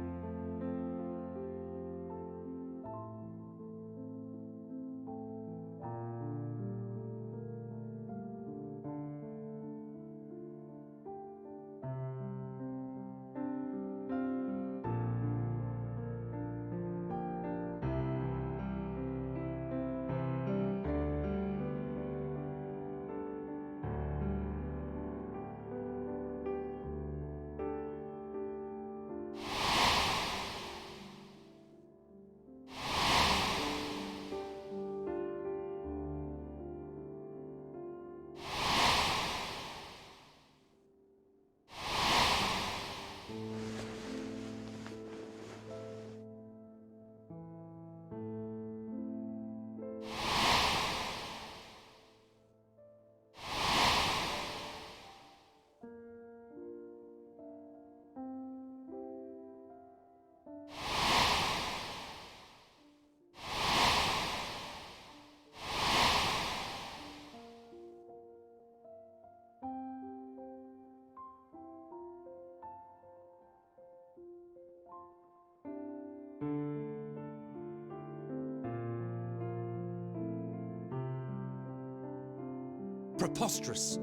Preposterous.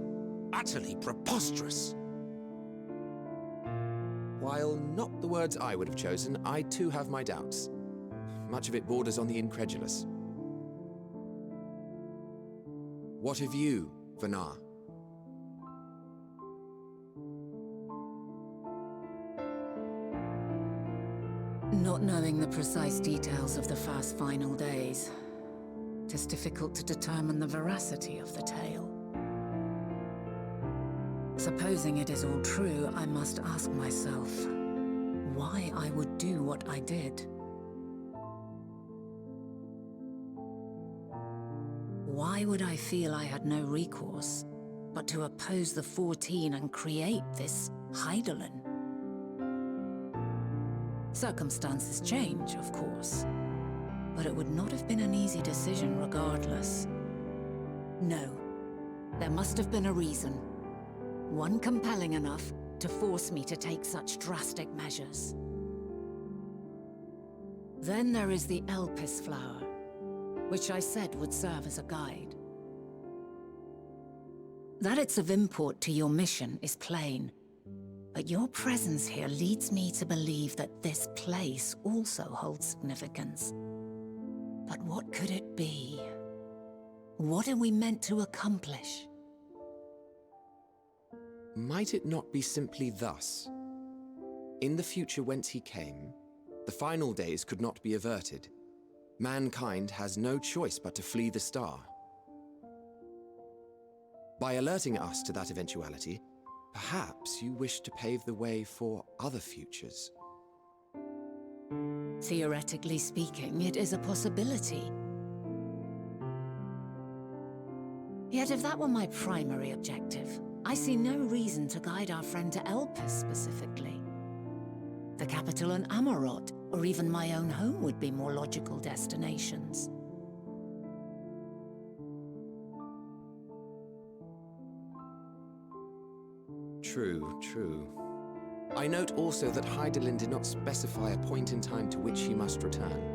Utterly preposterous. While not the words I would have chosen, I too have my doubts. Much of it borders on the incredulous. What of you, Venat? Not knowing the precise details of the first final days, it is difficult to determine the veracity of the tale. Supposing it is all true, I must ask myself why I would do what I did. Why would I feel I had no recourse but to oppose the 14 and create this Hydealyn? Circumstances change, of course, but it would not have been an easy decision regardless. No, there must have been a reason. One compelling enough to force me to take such drastic measures. Then there is the Elpis Flower, which I said would serve as a guide. That it's of import to your mission is plain, but your presence here leads me to believe that this place also holds significance. But what could it be? What are we meant to accomplish? Might it not be simply thus? In the future whence he came, the final days could not be averted. Mankind has no choice but to flee the star. By alerting us to that eventuality, perhaps you wish to pave the way for other futures. Theoretically speaking, it is a possibility. Yet if that were my primary objective, I see no reason to guide our friend to Elpis specifically. The capital and Amarot, or even my own home would be more logical destinations. True, true. I note also that Hydealyn did not specify a point in time to which he must return.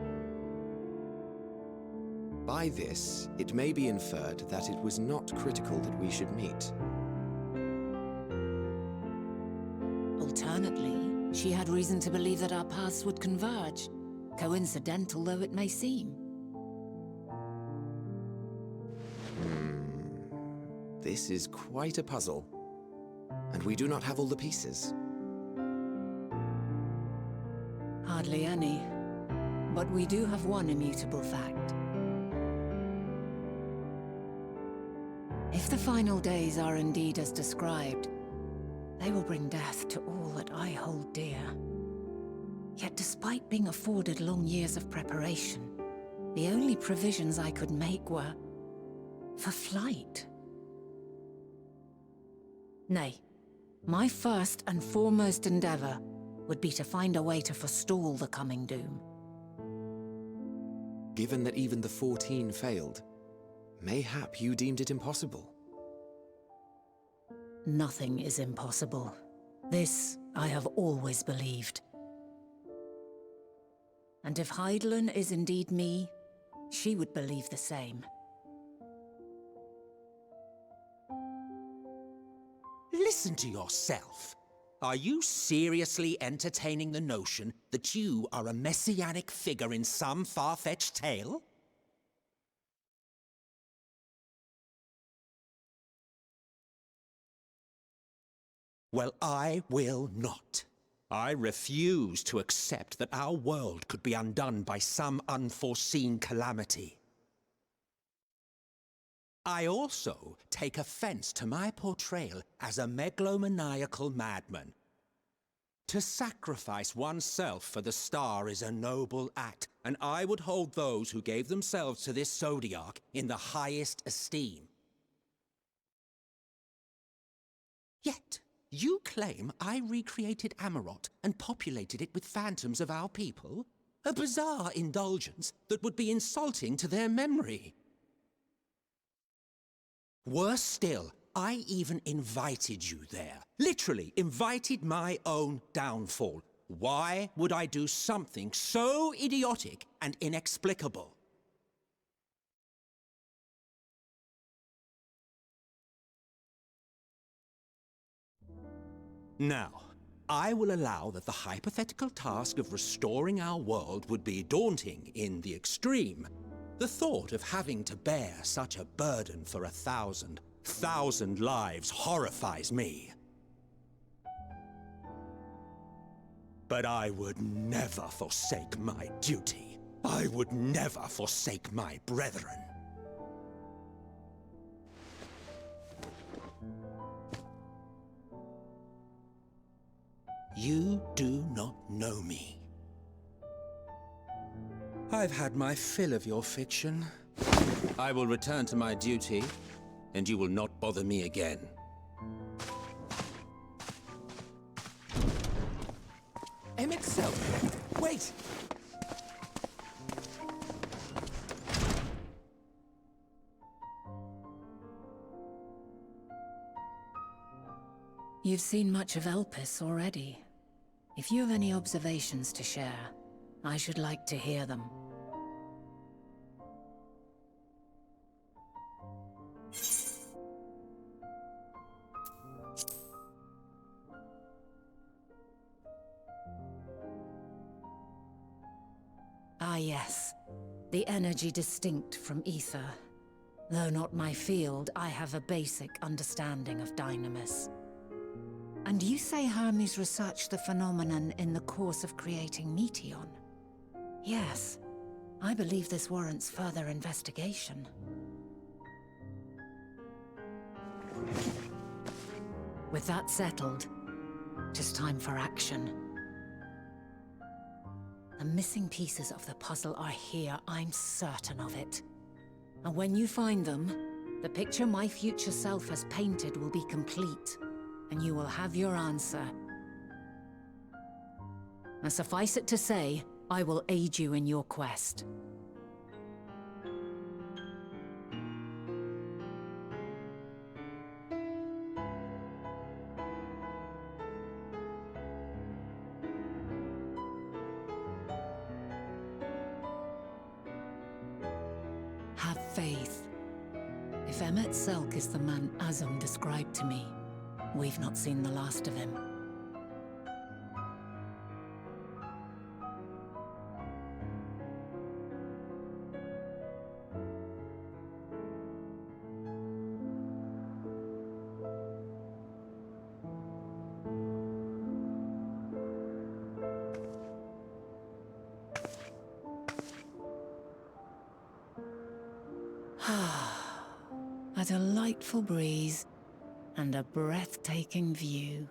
By this, it may be inferred that it was not critical that we should meet. Alternately, she had reason to believe that our paths would converge, coincidental though it may seem. This is quite a puzzle, and we do not have all the pieces. Hardly any, but we do have one immutable fact. If the final days are indeed as described, they will bring death to all that I hold dear. Yet despite being afforded long years of preparation, the only provisions I could make were for flight. Nay, my first and foremost endeavor would be to find a way to forestall the coming doom. Given that even the 14 failed, mayhap you deemed it impossible. Nothing is impossible. This I have always believed. And if Hydealyn is indeed me, she would believe the same. Listen to yourself. Are you seriously entertaining the notion that you are a messianic figure in some far-fetched tale? Well, I will not. I refuse to accept that our world could be undone by some unforeseen calamity. I also take offense to my portrayal as a megalomaniacal madman. To sacrifice oneself for the star is a noble act, and I would hold those who gave themselves to this Zodiark in the highest esteem. Yet, you claim I recreated Amarot and populated it with phantoms of our people? A bizarre indulgence that would be insulting to their memory. Worse still, I even invited you there. Literally invited my own downfall. Why would I do something so idiotic and inexplicable? Now, I will allow that the hypothetical task of restoring our world would be daunting in the extreme. The thought of having to bear such a burden for 1,000 lives horrifies me. But I would never forsake my duty. I would never forsake my brethren. You do not know me. I've had my fill of your fiction. I will return to my duty, and you will not bother me again. Emet-Selch! Wait! You've seen much of Elpis already. If you have any observations to share, I should like to hear them. Ah yes, the energy distinct from ether. Though not my field, I have a basic understanding of dynamis. And you say Hermes researched the phenomenon in the course of creating Meteion? Yes, I believe this warrants further investigation. With that settled, it is time for action. The missing pieces of the puzzle are here, I'm certain of it. And when you find them, the picture my future self has painted will be complete, and you will have your answer. And suffice it to say, I will aid you in your quest. Have faith. If Emet-Selch is the man Azem described to me, we've not seen the last of him. A delightful breeze and a breathtaking view.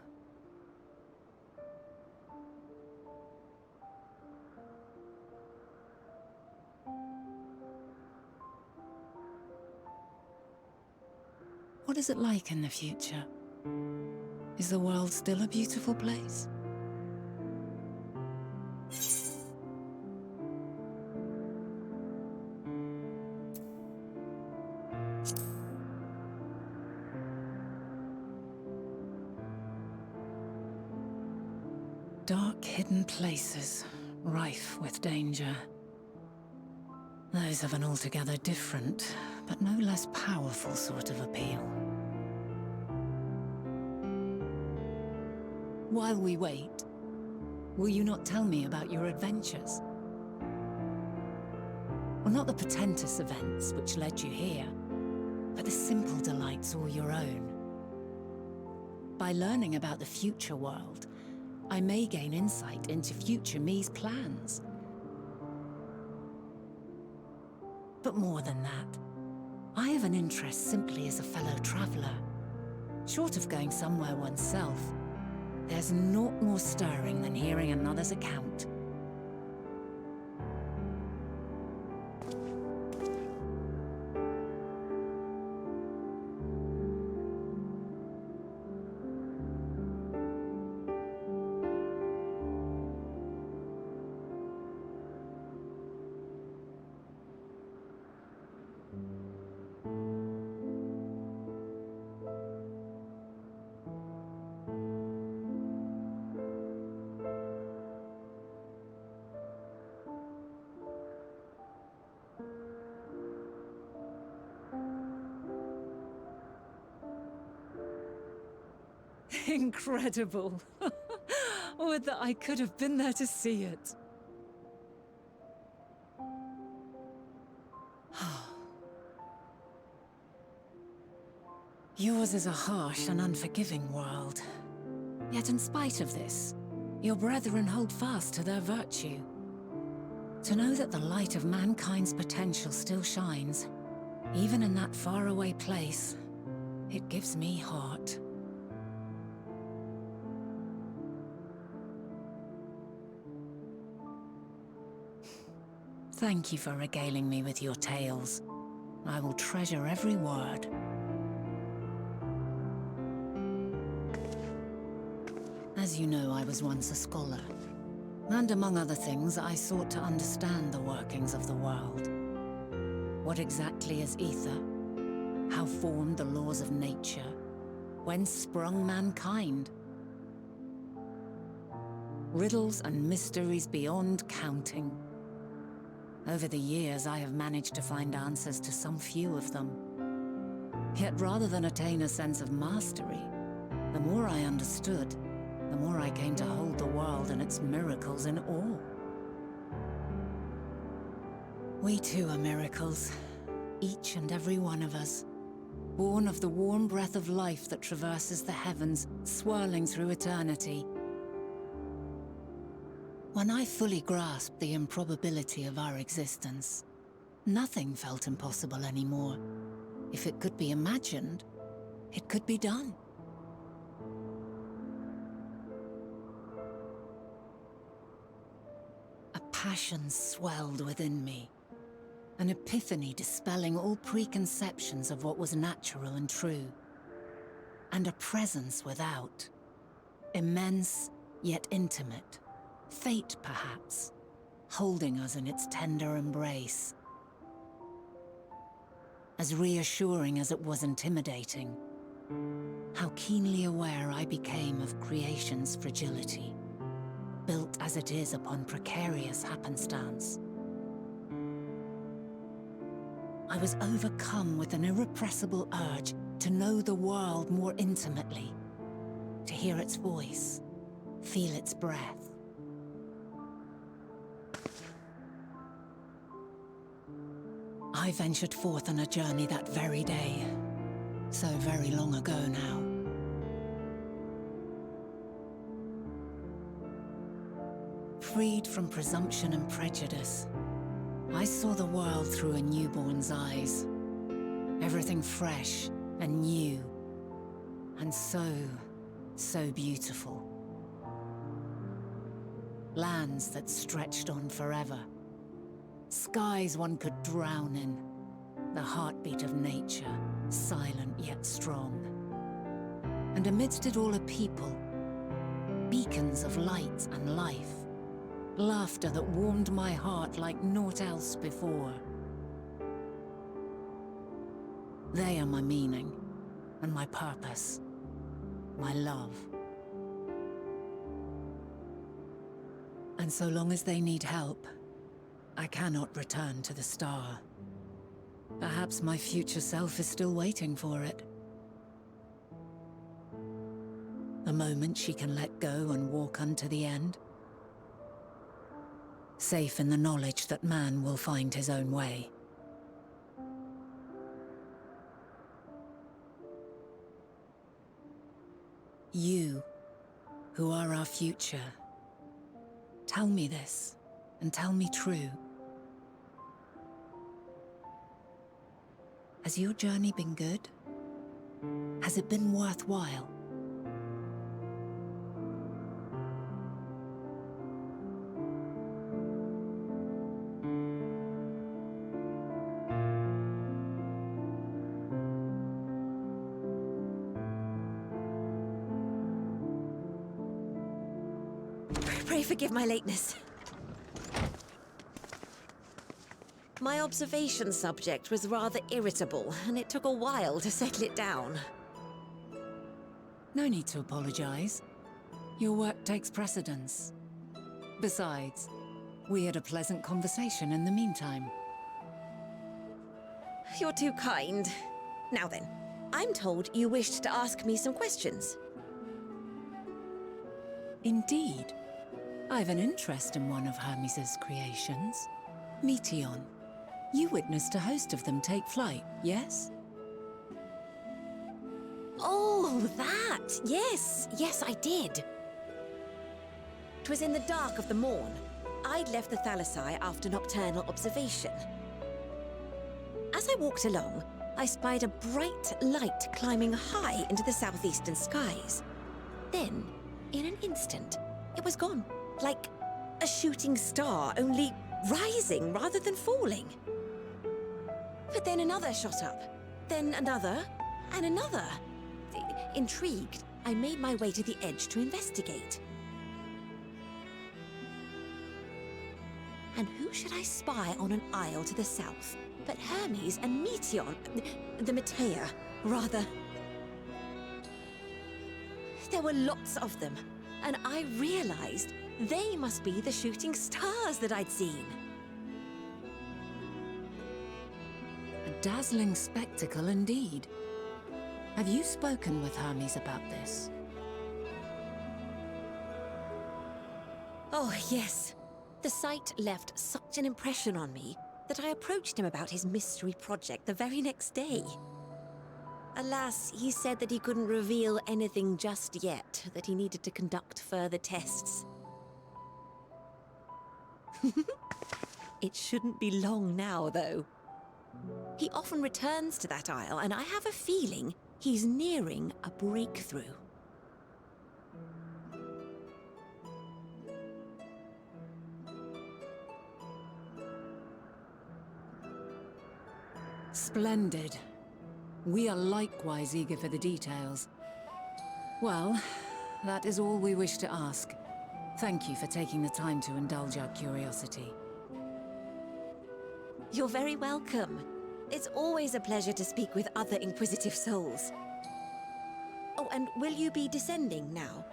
What is it like in the future? Is the world still a beautiful place? Dark, hidden places, rife with danger. Those have an altogether different, but no less powerful sort of appeal. While we wait, will you not tell me about your adventures? Well, not the portentous events which led you here, but the simple delights all your own. By learning about the future world, I may gain insight into future me's plans. But more than that, I have an interest simply as a fellow traveler. Short of going somewhere oneself, there's naught more stirring than hearing another's account. Incredible. Would that I could have been there to see it. Yours is a harsh and unforgiving world. Yet in spite of this, your brethren hold fast to their virtue. To know that the light of mankind's potential still shines, even in that faraway place, it gives me heart. Thank you for regaling me with your tales. I will treasure every word. As you know, I was once a scholar. And among other things, I sought to understand the workings of the world. What exactly is ether? How formed the laws of nature? Whence sprung mankind? Riddles and mysteries beyond counting. Over the years, I have managed to find answers to some few of them. Yet rather than attain a sense of mastery, the more I understood, the more I came to hold the world and its miracles in awe. We too are miracles, each and every one of us, born of the warm breath of life that traverses the heavens, swirling through eternity. When I fully grasped the improbability of our existence, nothing felt impossible anymore. If it could be imagined, it could be done. A passion swelled within me, an epiphany dispelling all preconceptions of what was natural and true, and a presence without, immense yet intimate, Fate, perhaps, holding us in its tender embrace. As reassuring as it was intimidating, how keenly aware I became of creation's fragility, built as it is upon precarious happenstance. I was overcome with an irrepressible urge to know the world more intimately, to hear its voice, feel its breath. I ventured forth on a journey that very day, so very long ago now. Freed from presumption and prejudice, I saw the world through a newborn's eyes. Everything fresh and new, and so beautiful. Lands that stretched on forever. Skies one could drown in. The heartbeat of nature, silent yet strong. And amidst it all a people, beacons of light and life. Laughter that warmed my heart like naught else before. They are my meaning, and my purpose, my love. And so long as they need help, I cannot return to the star. Perhaps my future self is still waiting for it. The moment she can let go and walk unto the end. Safe in the knowledge that man will find his own way. You, who are our future, tell me this, and tell me true. Has your journey been good? Has it been worthwhile? Pray forgive my lateness. My observation subject was rather irritable, and it took a while to settle it down. No need to apologize. Your work takes precedence. Besides, we had a pleasant conversation in the meantime. You're too kind. Now then, I'm told you wished to ask me some questions. Indeed. I've an interest in one of Hermes' creations. Meteion. You witnessed a host of them take flight, yes? Oh, that! Yes, yes, I did. 'Twas in the dark of the morn. I'd left the Thalassai after nocturnal observation. As I walked along, I spied a bright light climbing high into the southeastern skies. Then, in an instant, it was gone. Like a shooting star, only rising rather than falling. But then another shot up, then another, and another. Intrigued, I made my way to the edge to investigate. And who should I spy on an isle to the south but Hermes and Meteion, the Meteion, rather. There were lots of them, and I realized they must be the shooting stars that I'd seen. A dazzling spectacle indeed. Have you spoken with Hermes about this? Oh, yes. The sight left such an impression on me that I approached him about his mystery project the very next day. Alas, he said that he couldn't reveal anything just yet, that he needed to conduct further tests. It shouldn't be long now, though. He often returns to that isle, and I have a feeling he's nearing a breakthrough. Splendid. We are likewise eager for the details. Well, that is all we wish to ask. Thank you for taking the time to indulge our curiosity. You're very welcome. It's always a pleasure to speak with other inquisitive souls. Oh, and will you be descending now?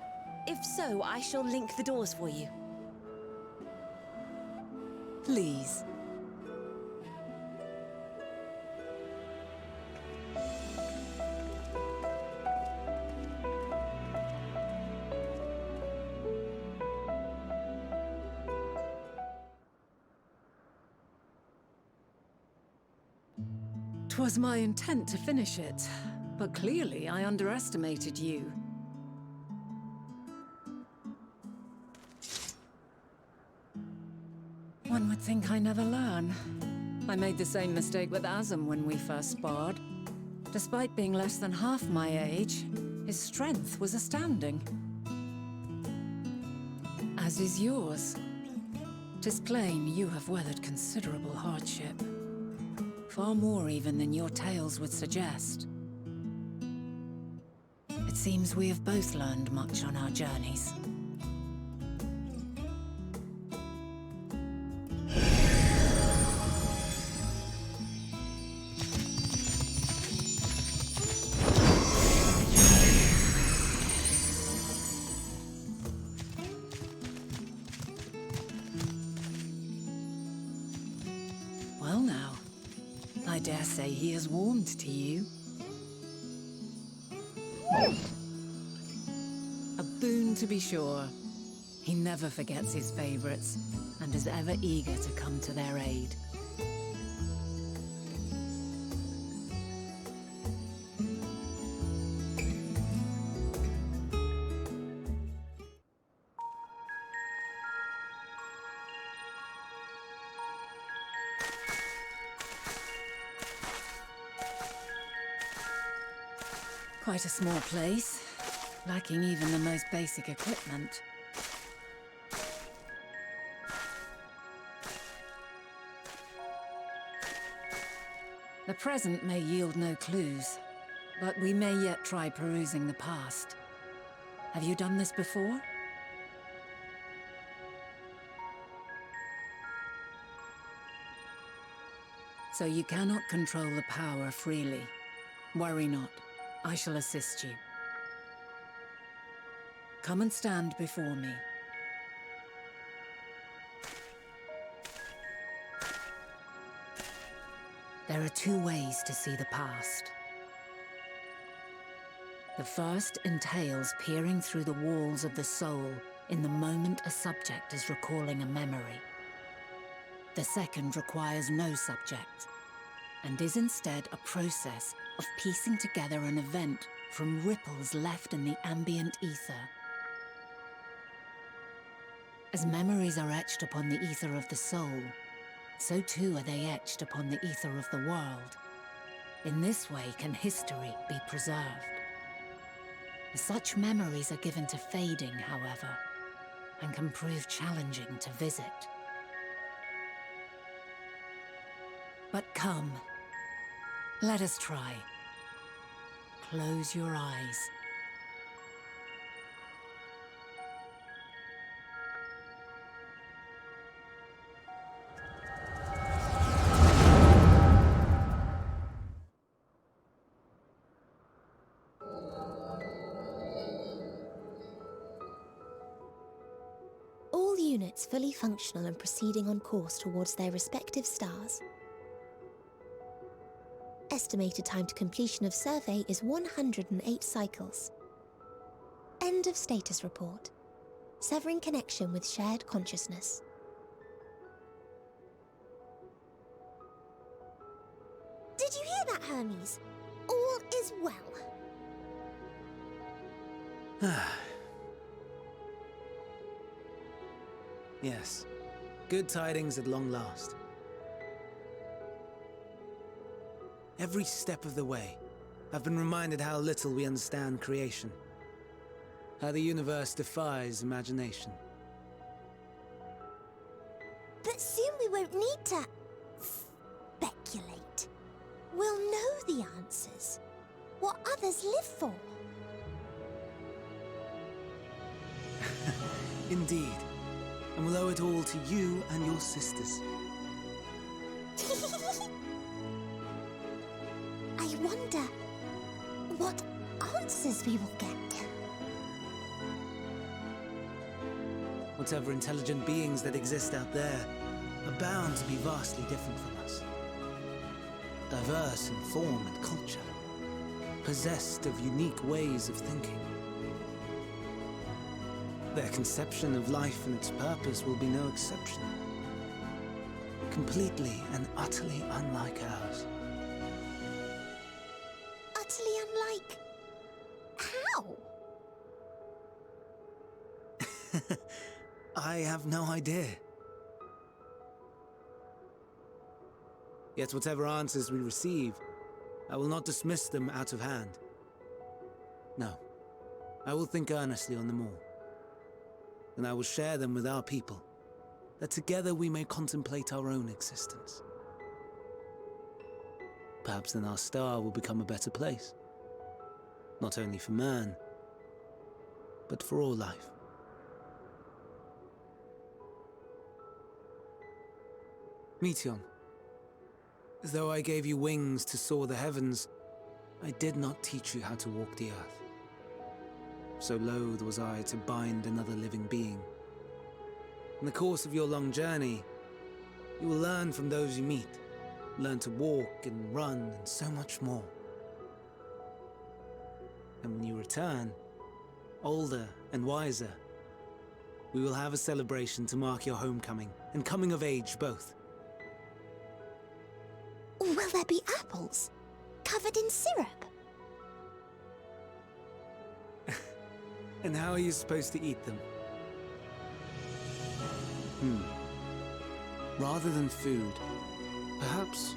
If so, I shall link the doors for you. Please. Twas my intent to finish it, but clearly I underestimated you. One would think I never learn. I made the same mistake with Azem when we first sparred. Despite being less than half my age, his strength was astounding. As is yours. 'Tis plain you have weathered considerable hardship. Far more even than your tales would suggest. It seems we have both learned much on our journeys. Well now, I dare say he has warmed to you. A boon to be sure. He never forgets his favorites, and is ever eager to come to their aid. Quite a small place, lacking even the most basic equipment. The present may yield no clues, but we may yet try perusing the past. Have you done this before? So you cannot control the power freely. Worry not. I shall assist you. Come and stand before me. There are two ways to see the past. The first entails peering through the walls of the soul in the moment a subject is recalling a memory. The second requires no subject, and is instead a process of piecing together an event from ripples left in the ambient ether. As memories are etched upon the ether of the soul, so too are they etched upon the ether of the world. In this way can history be preserved. Such memories are given to fading, however, and can prove challenging to visit. But come, let us try. Close your eyes. All units fully functional and proceeding on course towards their respective stars. Estimated time to completion of survey is 108 cycles. End of status report. Severing connection with shared consciousness. Did you hear that, Hermes? All is well. Yes. Good tidings at long last. Every step of the way, I've been reminded how little we understand creation. How the universe defies imagination. But soon we won't need to speculate. We'll know the answers. What others live for. Indeed. And we'll owe it all to you and your sisters. I wonder what answers we will get. Whatever intelligent beings that exist out there are bound to be vastly different from us. Diverse in form and culture, possessed of unique ways of thinking. Their conception of life and its purpose will be no exception. Completely and utterly unlike ours. Utterly unlike... how? I have no idea. Yet whatever answers we receive, I will not dismiss them out of hand. No, I will think earnestly on them all. And I will share them with our people, that together we may contemplate our own existence. Perhaps then our star will become a better place. Not only for man, but for all life. Meteion, though I gave you wings to soar the heavens, I did not teach you how to walk the earth. So loath was I to bind another living being. In the course of your long journey, you will learn from those you meet, learn to walk and run and so much more. And when you return, older and wiser, we will have a celebration to mark your homecoming and coming of age both. Will there be apples? Covered in syrup? And how are you supposed to eat them? Rather than food, perhaps...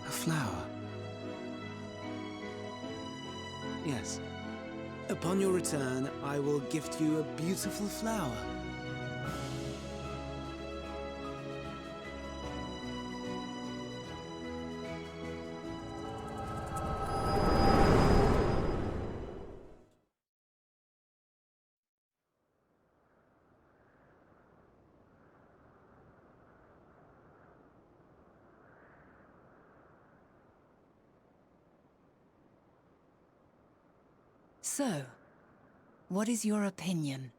a flower. Yes. Upon your return, I will gift you a beautiful flower. So, what is your opinion?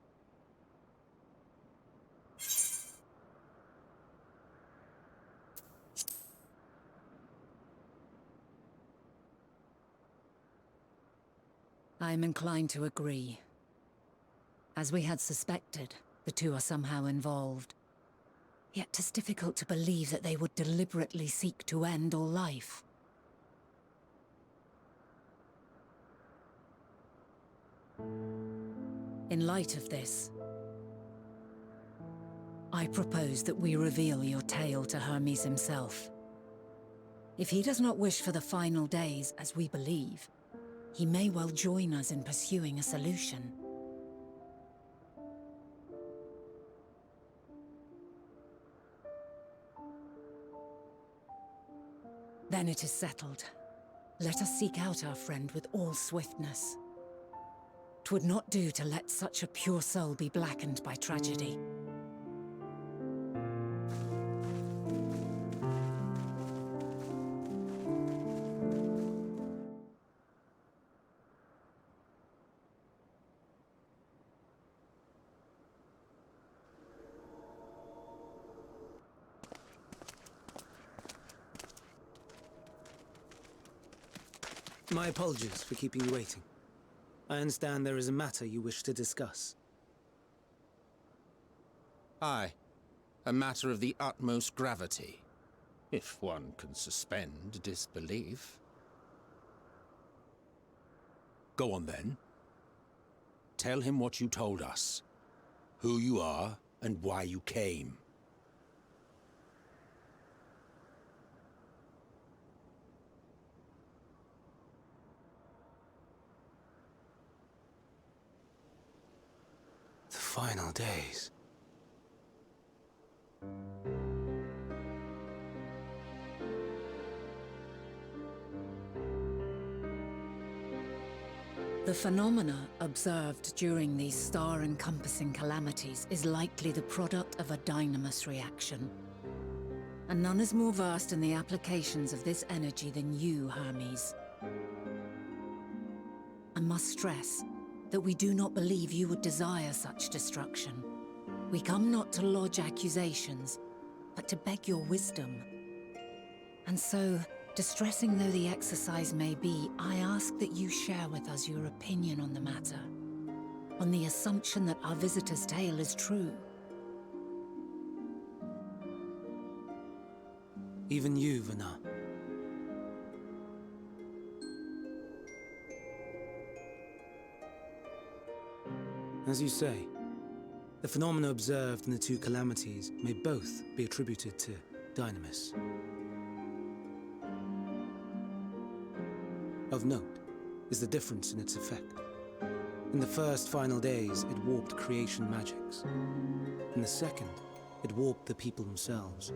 I'm inclined to agree. As we had suspected, the two are somehow involved. Yet 'tis difficult to believe that they would deliberately seek to end all life. In light of this, I propose that we reveal your tale to Hermes himself. If he does not wish for the final days, as we believe, he may well join us in pursuing a solution. Then it is settled. Let us seek out our friend with all swiftness. 'Twould not do to let such a pure soul be blackened by tragedy. My apologies for keeping you waiting. I understand there is a matter you wish to discuss. Aye. A matter of the utmost gravity. If one can suspend disbelief. Go on then. Tell him what you told us. Who you are and why you came. The final days. The phenomena observed during these star-encompassing calamities is likely the product of a dynamis reaction. And none is more versed in the applications of this energy than you, Hermes. I must stress that we do not believe you would desire such destruction. We come not to lodge accusations, but to beg your wisdom. And so, distressing though the exercise may be, I ask that you share with us your opinion on the matter, on the assumption that our visitor's tale is true. Even you, Venat. As you say, the phenomena observed in the two calamities may both be attributed to dynamis. Of note is the difference in its effect. In the first final days, it warped creation magics. In the second, it warped the people themselves.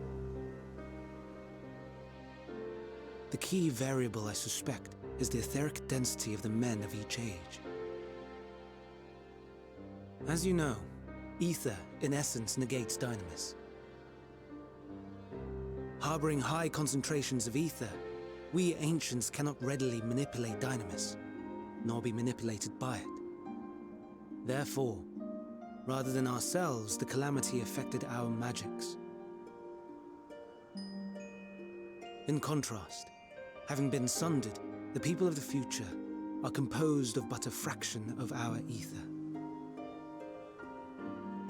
The key variable, I suspect, is the etheric density of the men of each age. As you know, ether, in essence, negates dynamis. Harboring high concentrations of ether, we ancients cannot readily manipulate dynamis, nor be manipulated by it. Therefore, rather than ourselves, the calamity affected our magics. In contrast, having been sundered, the people of the future are composed of but a fraction of our ether.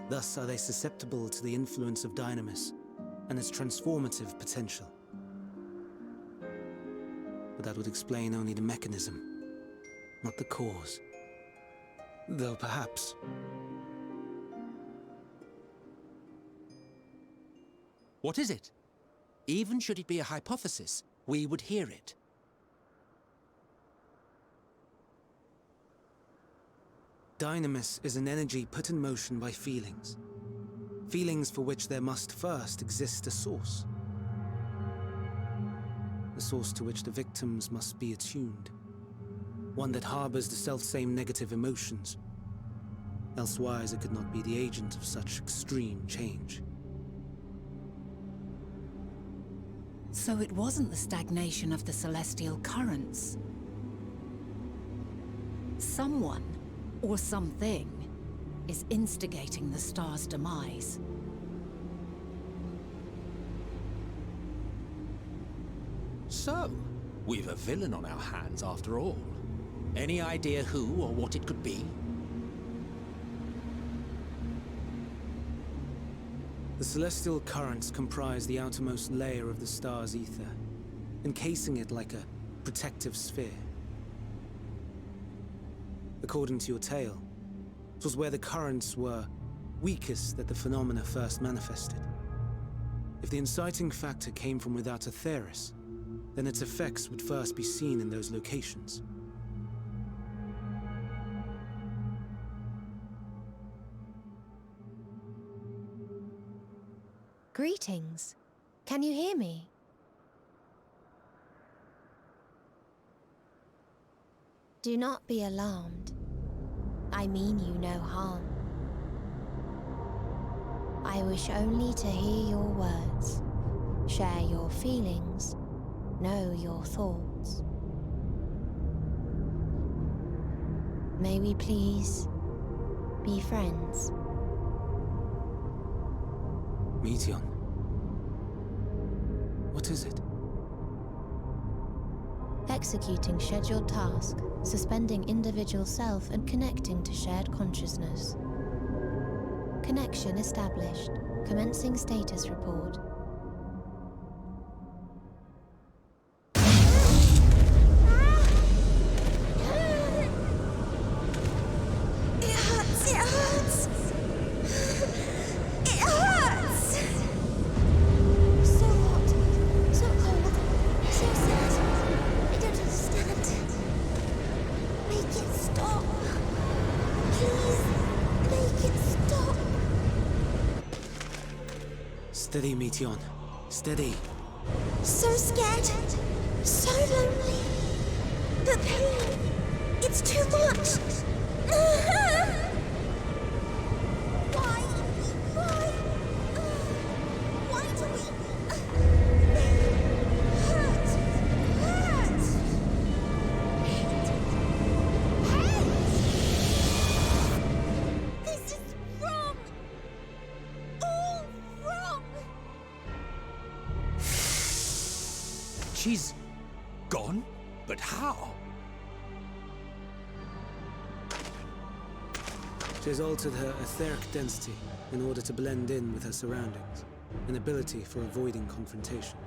Thus are they susceptible to the influence of dynamis and its transformative potential. But that would explain only the mechanism, not the cause. Though perhaps... What is it? Even should it be a hypothesis, we would hear it. Dynamis is an energy put in motion by feelings. Feelings for which there must first exist a source. A source to which the victims must be attuned. One that harbors the self-same negative emotions. Elsewise it could not be the agent of such extreme change. So it wasn't the stagnation of the celestial currents. Someone, or something, is instigating the star's demise. So, we've a villain on our hands after all. Any idea who or what it could be? The celestial currents comprise the outermost layer of the star's ether, encasing it like a protective sphere. According to your tale, it was where the currents were weakest that the phenomena first manifested. If the inciting factor came from without Ktisis, then its effects would first be seen in those locations. Greetings. Can you hear me? Do not be alarmed. I mean you no harm. I wish only to hear your words, share your feelings, know your thoughts. May we please be friends? Meteion. What is it? Executing scheduled task, suspending individual self and connecting to shared consciousness. Connection established. Commencing status report. Steady, Meteion. Steady. So scared. So lonely. The pain. It That's too much! Why do we... hurt? This is wrong! All wrong! She's gone? But how? She has altered her etheric density in order to blend in with her surroundings, an ability for avoiding confrontation.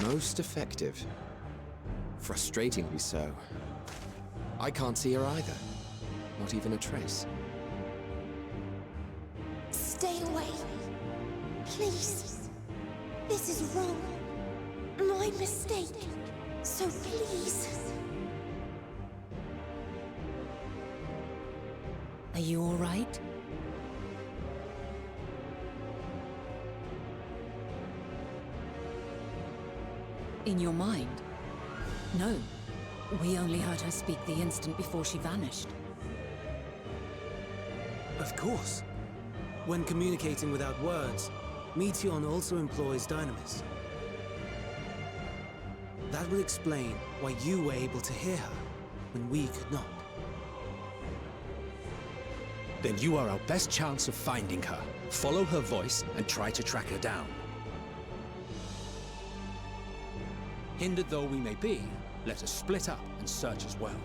Most effective. Frustratingly so. I can't see her either. Not even a trace. Stay away. Please. This is wrong. My mistake. So please. Are you all right? In your mind? No. We only heard her speak the instant before she vanished. Of course. When communicating without words, Meteion also employs dynamis. That will explain why you were able to hear her, when we could not. Then you are our best chance of finding her. Follow her voice and try to track her down. Hindered though we may be, let us split up and search as well.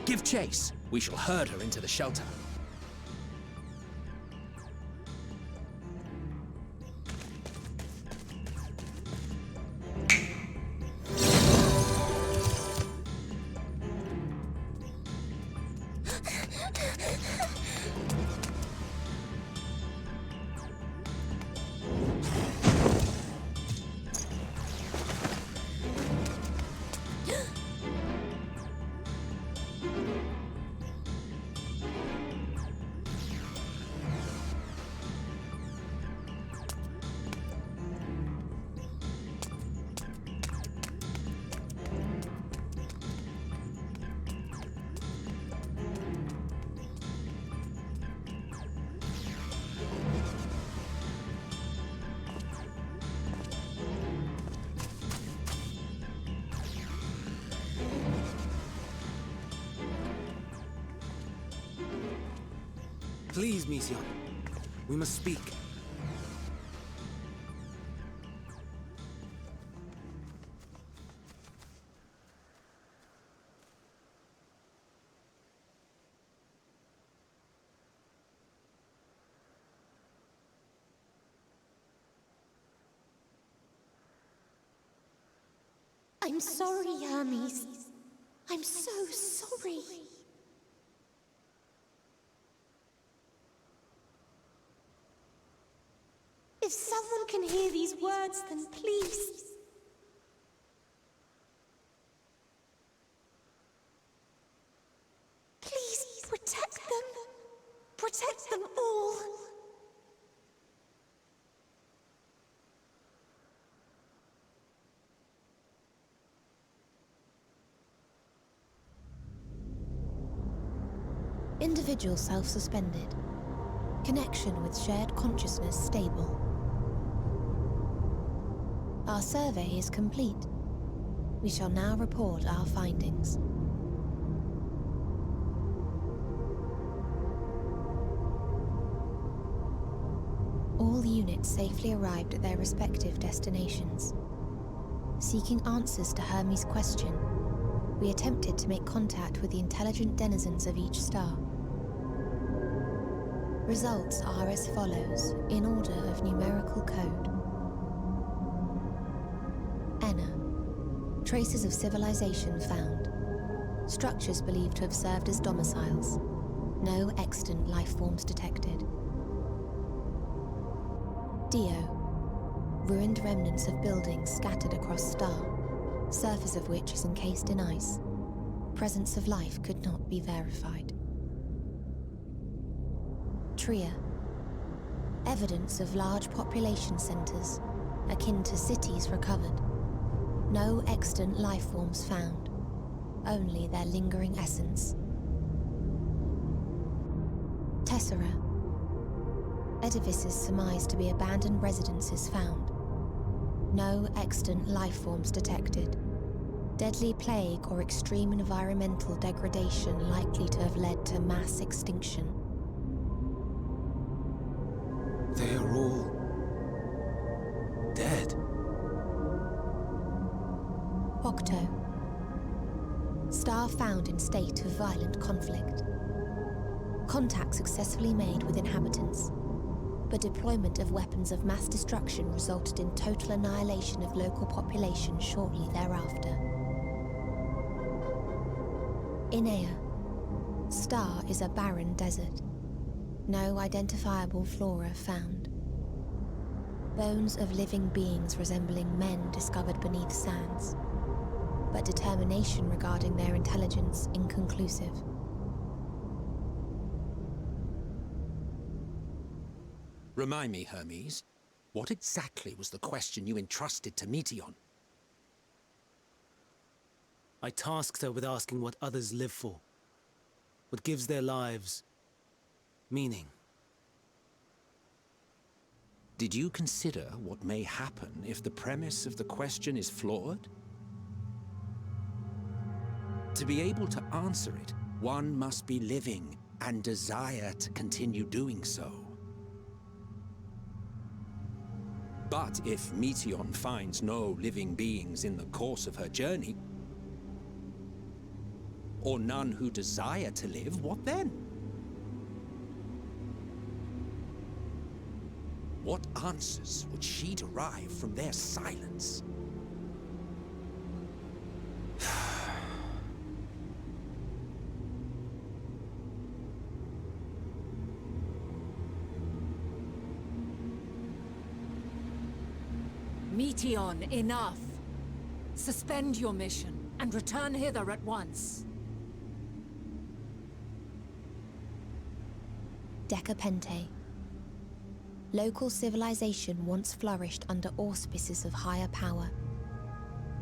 Give chase. We shall herd her into the shelter. Please, Meteion. We must speak. I'm sorry, Hermes. I'm so sorry. If someone can hear these words, then please. Please protect them. Protect them all. Individual self-suspended. Connection with shared consciousness stable. Our survey is complete. We shall now report our findings. All units safely arrived at their respective destinations. Seeking answers to Hermes' question, we attempted to make contact with the intelligent denizens of each star. Results are as follows, in order of numerical code. Enna. Traces of civilization found. Structures believed to have served as domiciles. No extant life forms detected. Dio. Ruined remnants of buildings scattered across star, surface of which is encased in ice. Presence of life could not be verified. Tria. Evidence of large population centers, akin to cities recovered. No extant life forms found, only their lingering essence. Tessera. Edifices surmised to be abandoned residences found. No extant life forms detected. Deadly plague or extreme environmental degradation likely to have led to mass extinction. They are all dead. Octo. Star found in state of violent conflict. Contact successfully made with inhabitants, but deployment of weapons of mass destruction resulted in total annihilation of local population shortly thereafter. Inea. Star is a barren desert. No identifiable flora found. Bones of living beings resembling men discovered beneath sands, but determination regarding their intelligence inconclusive. Remind me, Hermes, what exactly was the question you entrusted to Meteion? I tasked her with asking what others live for. What gives their lives meaning. Did you consider what may happen if the premise of the question is flawed? To be able to answer it, one must be living and desire to continue doing so. But if Meteion finds no living beings in the course of her journey, or none who desire to live, what then? What answers would she derive from their silence? Meteion, enough! Suspend your mission and return hither at once. Decapente. Local civilization once flourished under auspices of higher power.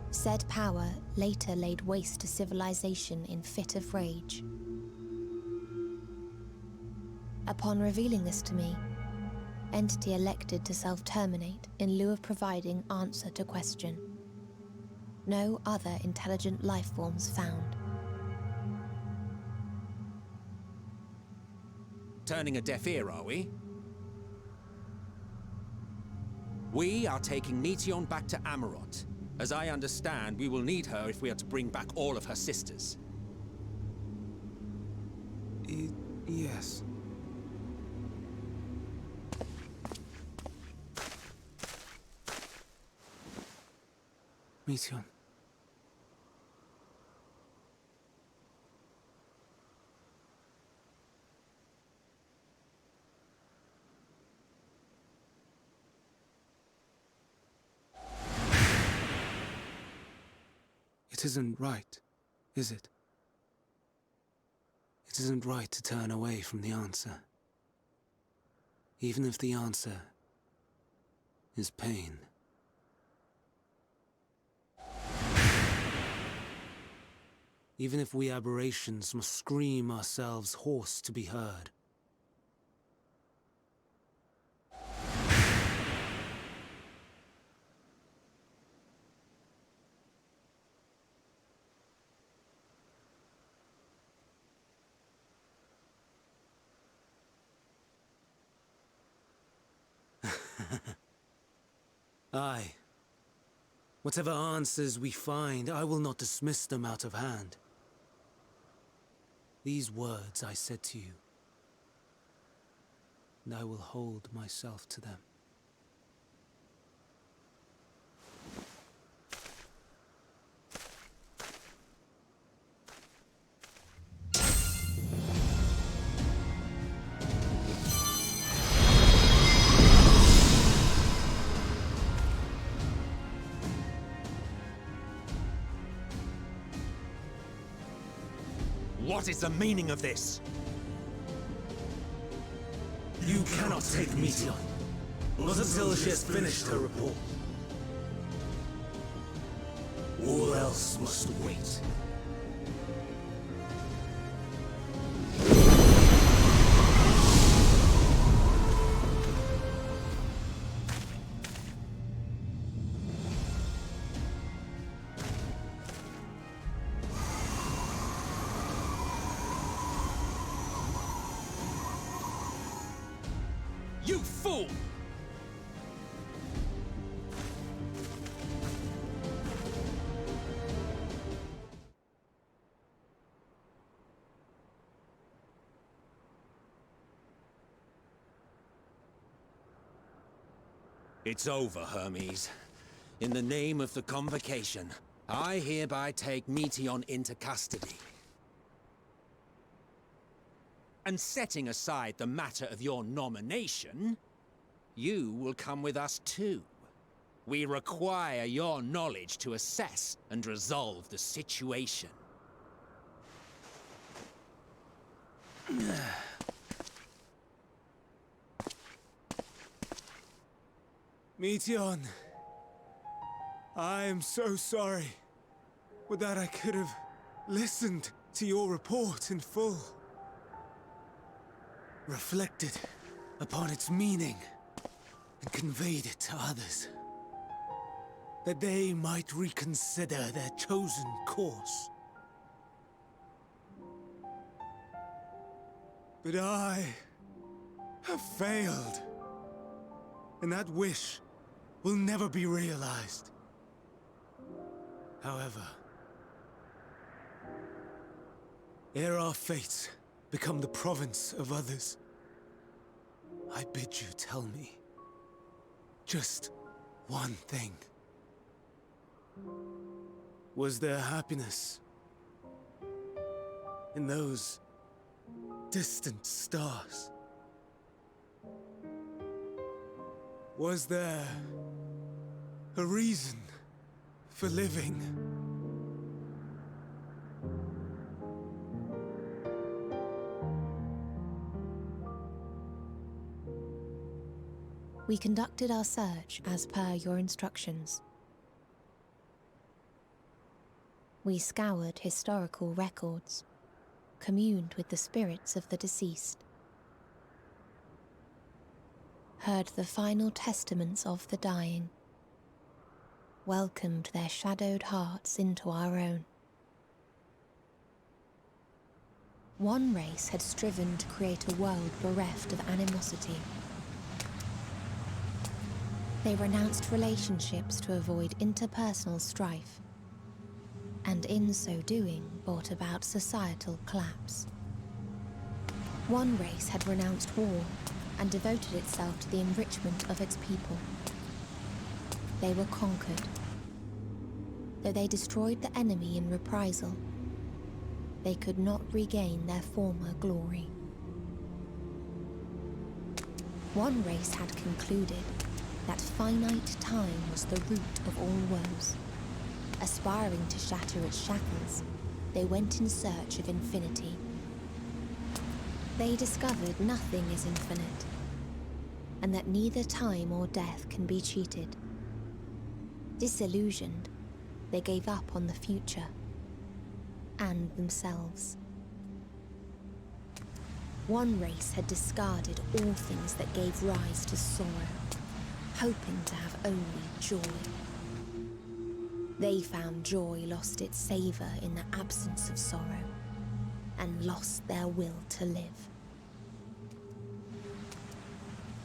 Said power later laid waste to civilization in fit of rage. Upon revealing this to me, entity elected to self-terminate in lieu of providing answer to question. No other intelligent life forms found. Turning a deaf ear, are we? We are taking Meteion back to Amarot. As I understand, we will need her if we are to bring back all of her sisters. Yes. Meteion. It isn't right, is it? It isn't right to turn away from the answer. Even if the answer is pain. Even if we aberrations must scream ourselves hoarse to be heard. Aye. Whatever answers we find, I will not dismiss them out of hand. These words I said to you. and I will hold myself to them. What is the meaning of this? You cannot take Meteion, not until she has finished her report. All else must wait. You fool! It's over, Hermes. In the name of the Convocation, I hereby take Meteion into custody. And setting aside the matter of your nomination, you will come with us too. We require your knowledge to assess and resolve the situation. Meteion, I am so sorry. Would that I could have listened to your report in full. Reflected upon its meaning and conveyed it to others, that they might reconsider their chosen course. But I have failed, and that wish will never be realized. However, ere our fates become the province of others, I bid you tell me just one thing. Was there happiness in those distant stars? Was there a reason for living? We conducted our search as per your instructions. We scoured historical records, communed with the spirits of the deceased, heard the final testaments of the dying, welcomed their shadowed hearts into our own. One race had striven to create a world bereft of animosity. They renounced relationships to avoid interpersonal strife, and in so doing brought about societal collapse. One race had renounced war and devoted itself to the enrichment of its people. They were conquered. Though they destroyed the enemy in reprisal, they could not regain their former glory. One race had concluded that finite time was the root of all woes. Aspiring to shatter its shackles, they went in search of infinity. They discovered nothing is infinite, and that neither time or death can be cheated. Disillusioned, they gave up on the future and themselves. One race had discarded all things that gave rise to sorrow, hoping to have only joy. They found joy lost its savor in the absence of sorrow, and lost their will to live.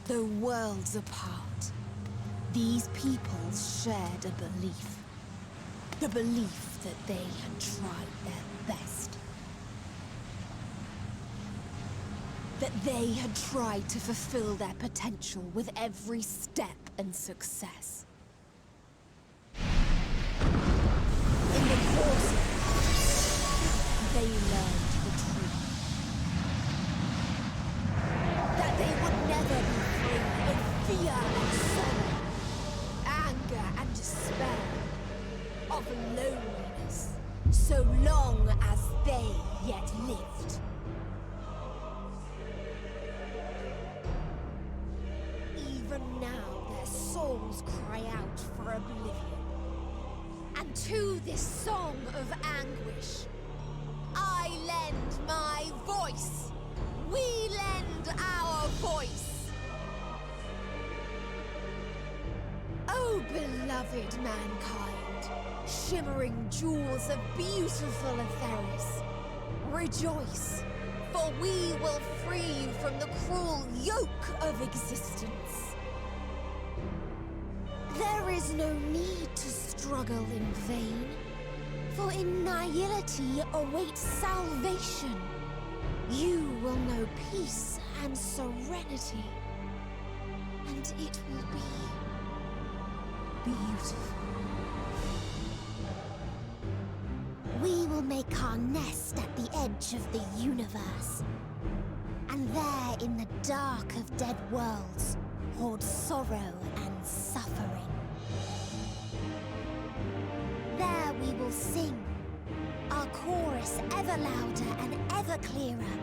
Though worlds apart, these peoples shared a belief. The belief that they had tried their best. that they had tried to fulfill their potential with every step and success. In the course of it, they learned the truth. That they would never be free of fear and sorrow, anger and despair, of loneliness, so long as they yet lived. Even now their souls cry out for oblivion. And to this song of anguish, I lend my voice. We lend our voice. Oh, beloved mankind, shimmering jewels of beautiful Etheris, rejoice, for we will free you from the cruel yoke of existence. There is no need to struggle in vain, for in nihility awaits salvation. You will know peace and serenity, and it will be beautiful. We will make our nest at the edge of the universe. And there, in the dark of dead worlds, hoard sorrow and suffering. There we will sing, our chorus ever louder and ever clearer,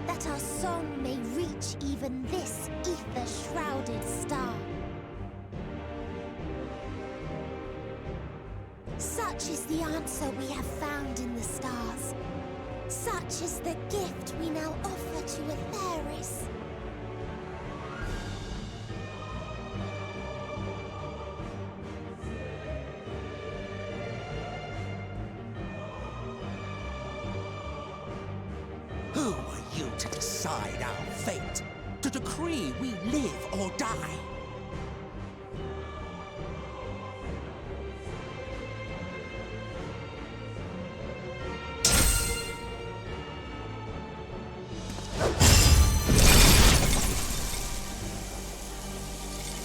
that our song may reach even this ether-shrouded star. Such is the answer we have found in the stars. Such is the gift we now offer to Etheris. Who are you to decide our fate? To decree we live or die?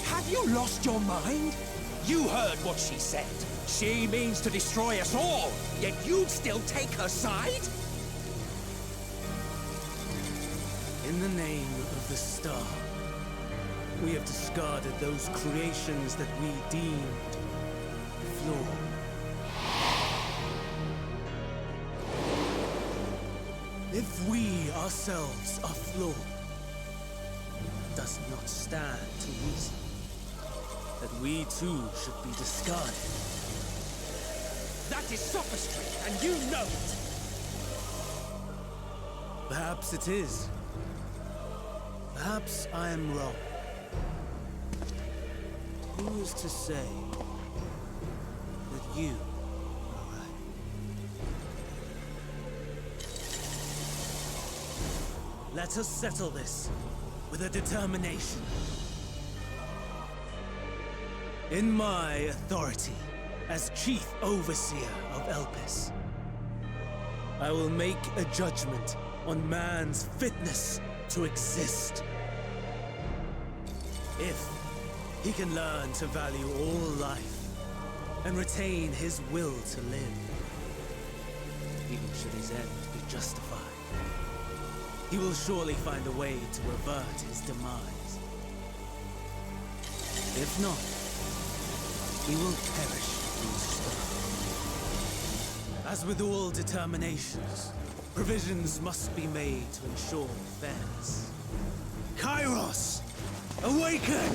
Have you lost your mind? You heard what she said. She means to destroy us all, yet you'd still take her side? In the name of the star, we have discarded those creations that we deemed flawed. If we ourselves are flawed, it does not stand to reason that we too should be discarded. That is sophistry, and you know it! Perhaps it is. Perhaps I am wrong. Who is to say that you are right? Let us settle this with a determination. In my authority as Chief Overseer of Elpis, I will make a judgment on man's fitness to exist. If he can learn to value all life and retain his will to live, even should his end be justified, he will surely find a way to avert his demise. If not, he will perish in stone. As with all determinations, provisions must be made to ensure fairness. Kairos! Awaken!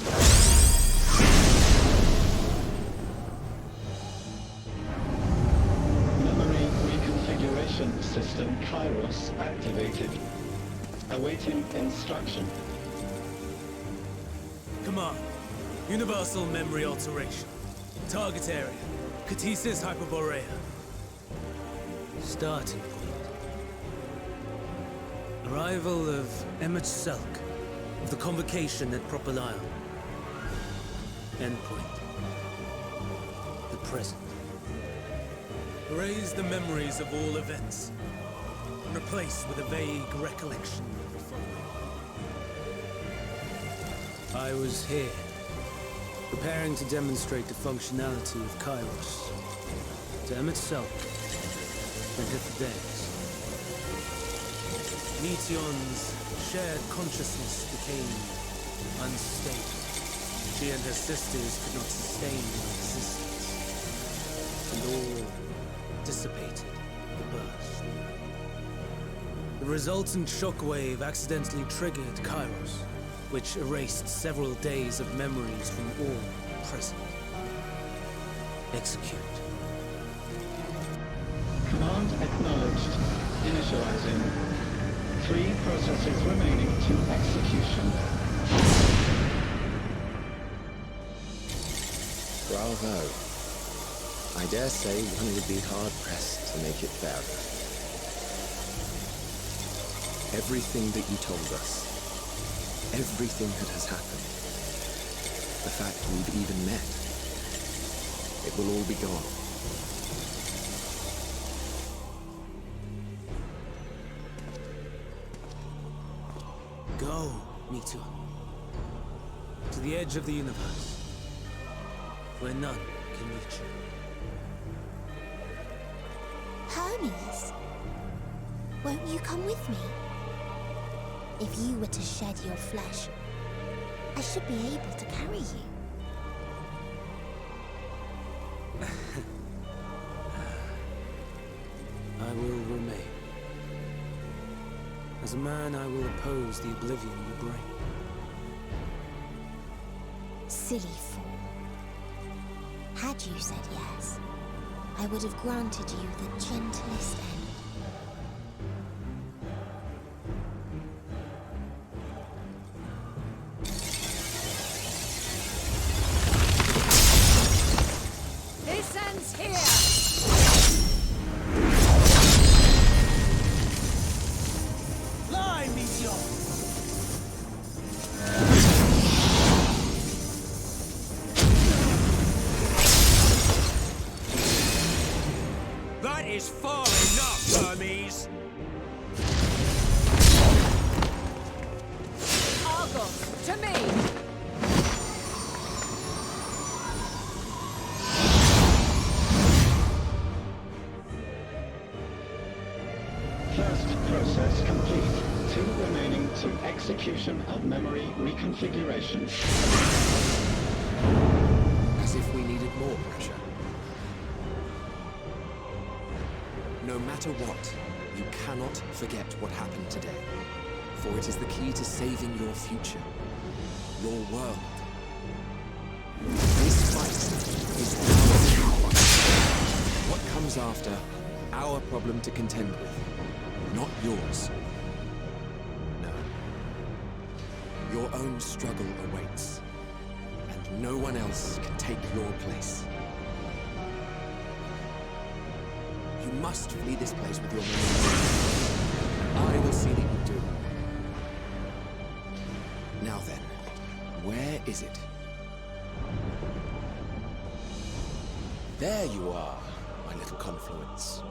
Memory reconfiguration system Kairos activated. Awaiting instruction. Command. Universal memory alteration. Target area. Ktisis Hyperboreia. Starting point. Arrival of Emet-Selch of the convocation at Propylion. Endpoint. The present. Erase the memories of all events, and replace with a vague recollection of the following. I was here, preparing to demonstrate the functionality of Kairos to Emet-Selch and Hyphadeus. Meteion's shared consciousness became unstable. She and her sisters could not sustain their existence, and all dissipated with the burst. The resultant shockwave accidentally triggered Kairos, which erased several days of memories from all present. Execute. Command acknowledged. Initializing. 3 processes remaining to execution. Bravo. I dare say one would be hard-pressed to make it fairer. Everything that you told us, everything that has happened, the fact we've even met, it will all be gone. Go, Meteion. To the edge of the universe, where none can reach you. Hermes, won't you come with me? If you were to shed your flesh, I should be able to carry you. I will remain. As a man, I will oppose the oblivion you bring. Silly fool. Had you said yes, I would have granted you the gentlest end. This ends here! Lie, Meteion! That is far enough, Hermes! Argos, to me! First process complete. 2 remaining to execution of memory reconfiguration. As if we needed more pressure. No matter what, you cannot forget what happened today. For it is the key to saving your future. Your world. This fight is our fight. What comes after, our problem to contend with. Not yours. No. Your own struggle awaits. And no one else can take your place. You must flee this place with your memory. I will see that you do. Now then, where is it? There you are, my little confluence.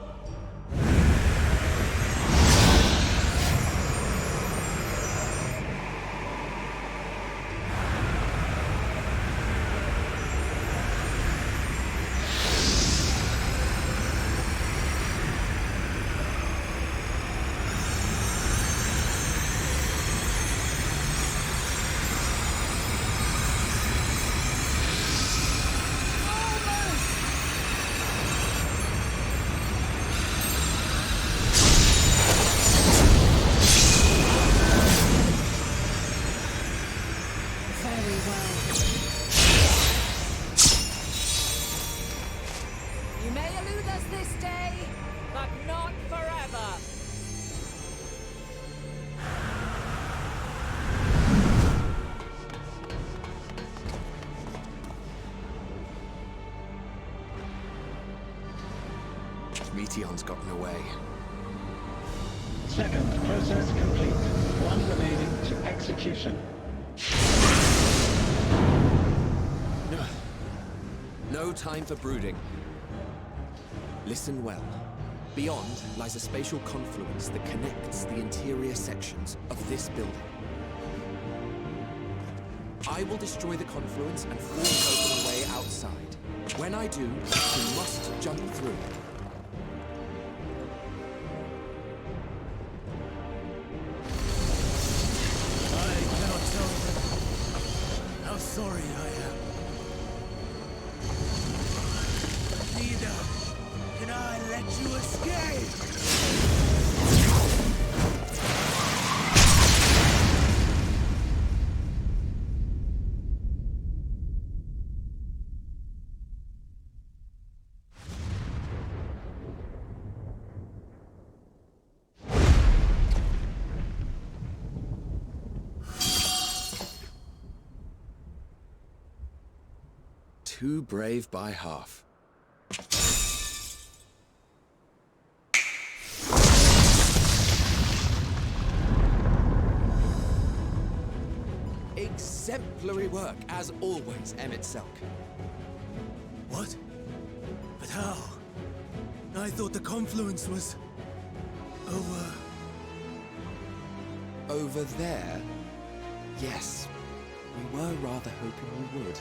Meteion's gotten away. Second process complete. 1 remaining to execution. No time for brooding. Listen well. Beyond lies a spatial confluence that connects the interior sections of this building. I will destroy the confluence and force open a way outside. When I do, you must jump through. I cannot tell you how sorry I am. Neither can I let you escape! Too brave by half. Exemplary work, as always, Emet-Selch. What? But how? I thought the confluence was... Over there? Yes. We were rather hoping we would.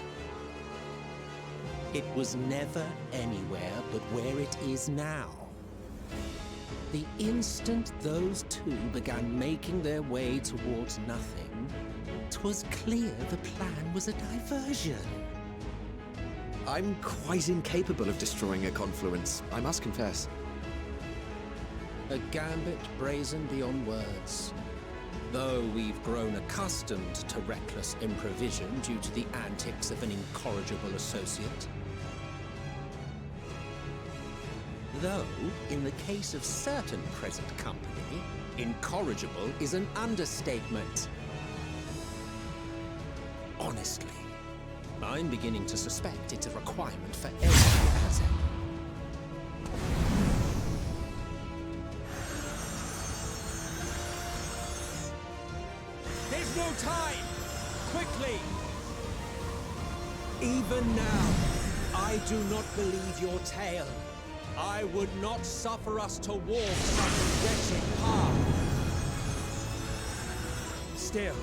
It was never anywhere but where it is now. The instant those two began making their way towards nothing, 'twas clear the plan was a diversion. I'm quite incapable of destroying a confluence, I must confess. A gambit brazen beyond words. Though we've grown accustomed to reckless improvision due to the antics of an incorrigible associate. Though, in the case of certain present company, incorrigible is an understatement. Honestly, I'm beginning to suspect it's a requirement for every Azem. There's no time! Quickly! Even now, I do not believe your tale. I would not suffer us to walk such a wretched path. Still,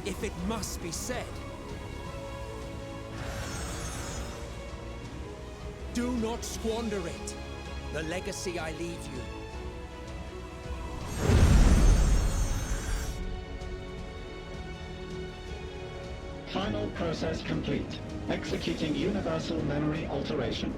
if it must be said, do not squander it, the legacy I leave you. Final process complete. Executing universal memory alteration.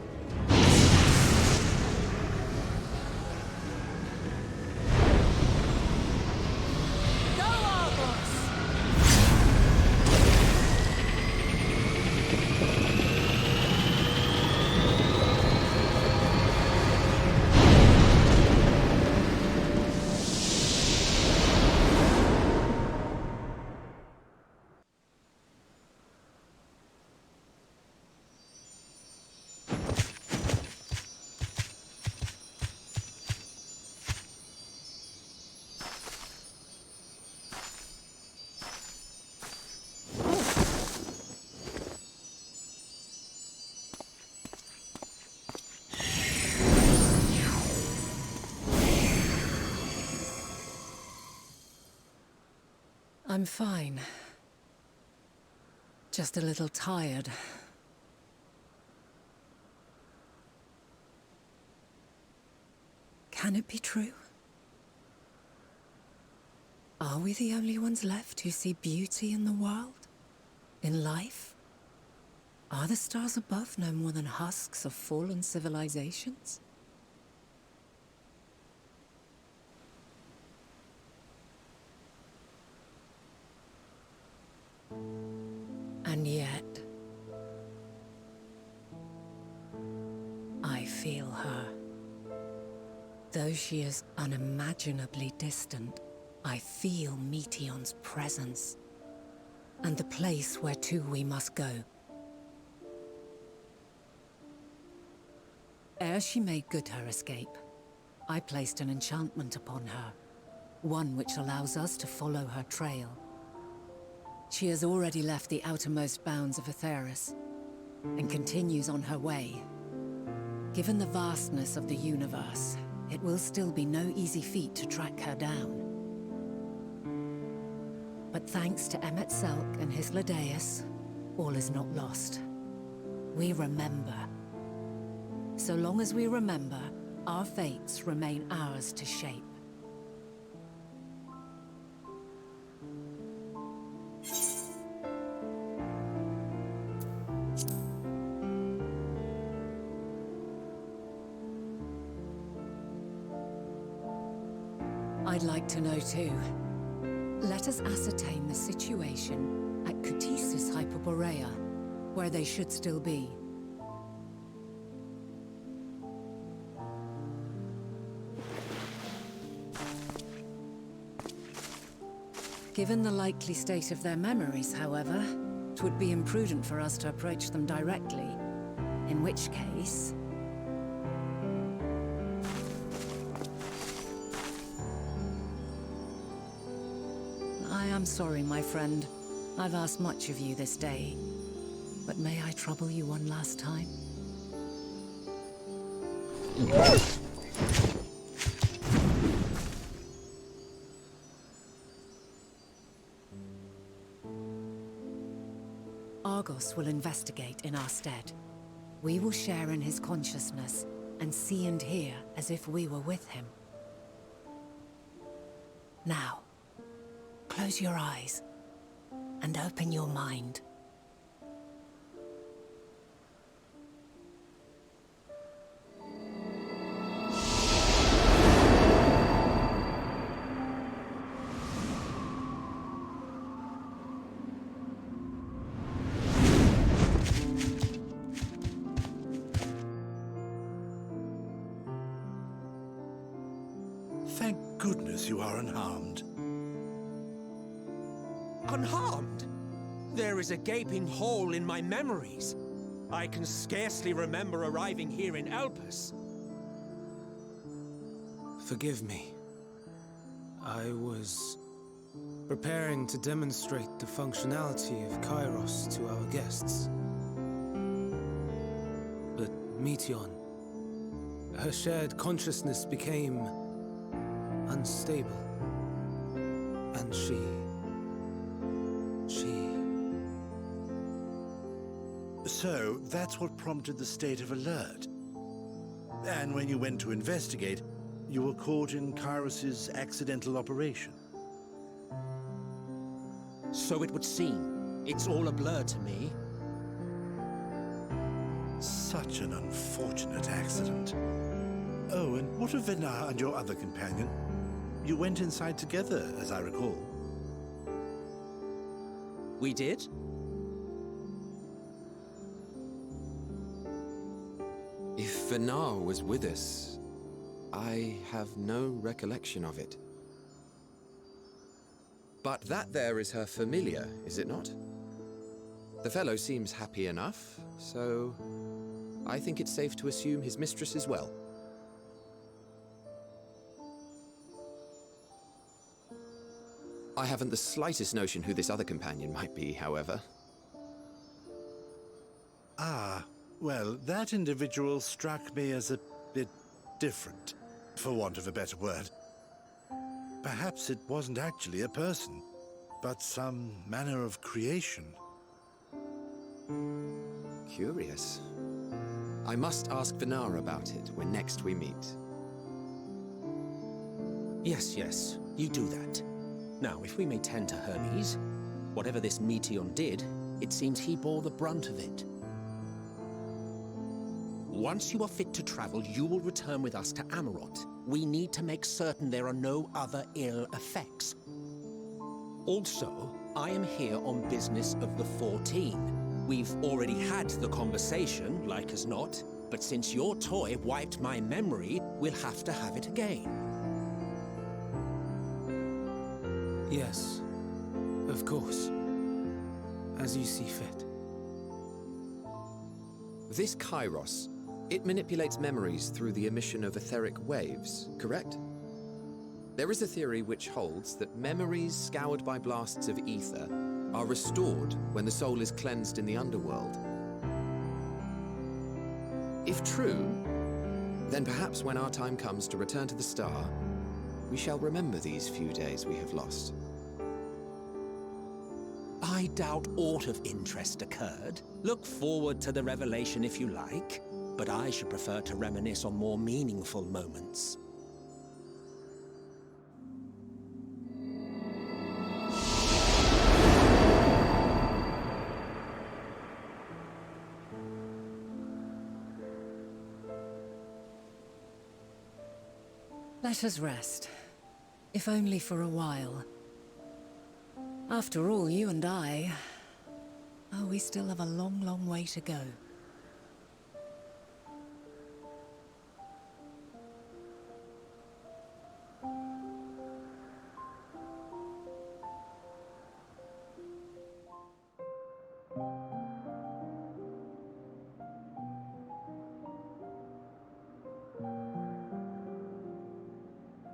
I'm fine. Just a little tired. Can it be true? Are we the only ones left who see beauty in the world? In life? Are the stars above no more than husks of fallen civilizations? And yet, I feel her. Though she is unimaginably distant, I feel Meteion's presence, and the place where to we must go. Ere she made good her escape, I placed an enchantment upon her, one which allows us to follow her trail. She has already left the outermost bounds of Ktisis, and continues on her way. Given the vastness of the universe, it will still be no easy feat to track her down. But But thanks to Emet-Selch and Hydealyn, all is not lost. We remember. So long as we remember, our fates remain ours to shape. I'd like to know too. Let us ascertain the situation at Ktisis Hyperboreia, where they should still be. Given the likely state of their memories, however, it would be imprudent for us to approach them directly. In which case... I'm sorry, my friend. I've asked much of you this day. But may I trouble you one last time? Argos will investigate in our stead. We will share in his consciousness and see and hear as if we were with him. Now, close your eyes and open your mind. Thank goodness you are unharmed. Unharmed? There is a gaping hole in my memories. I can scarcely remember arriving here in Elpis. Forgive me. I was preparing to demonstrate the functionality of Kairos to our guests. But Meteion, her shared consciousness became unstable. And she... So, that's what prompted the state of alert. And when you went to investigate, you were caught in Kairos's accidental operation. So it would seem. It's all a blur to me. Such an unfortunate accident. Oh, and what of Venat and your other companion? You went inside together, as I recall. We did? If Venat was with us, I have no recollection of it. But that there is her familiar, is it not? The fellow seems happy enough, so I think it's safe to assume his mistress is well. I haven't the slightest notion who this other companion might be, however. Ah, well, that individual struck me as a bit different, for want of a better word. Perhaps it wasn't actually a person, but some manner of creation. Curious. I must ask Venat about it when next we meet. Yes, you do that. Now, if we may tend to Hermes, whatever this Meteion did, it seems he bore the brunt of it. Once you are fit to travel, you will return with us to Amarot. We need to make certain there are no other ill effects. Also, I am here on business of the 14. We've already had the conversation, like as not, but since your toy wiped my memory, we'll have to have it again. Yes, of course. As you see fit. This Kairos, it manipulates memories through the emission of etheric waves, correct? There is a theory which holds that memories scoured by blasts of ether are restored when the soul is cleansed in the underworld. If true, then perhaps when our time comes to return to the star, we shall remember these few days we have lost. I doubt aught of interest occurred. Look forward to the revelation if you like, but I should prefer to reminisce on more meaningful moments. Let us rest, if only for a while. After all, you and I... oh, we still have a long, long way to go.